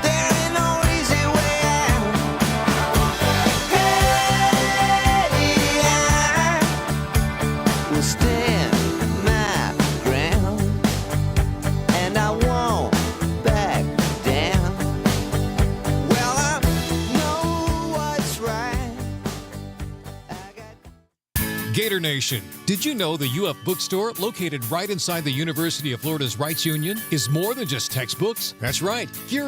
there ain't no easy way out. Will stand my ground, and I won't back down. Well, I know what's right. Gator Nation, did you know the UF Bookstore, located right inside the University of Florida's Rights Union, is more than just textbooks? That's right. Here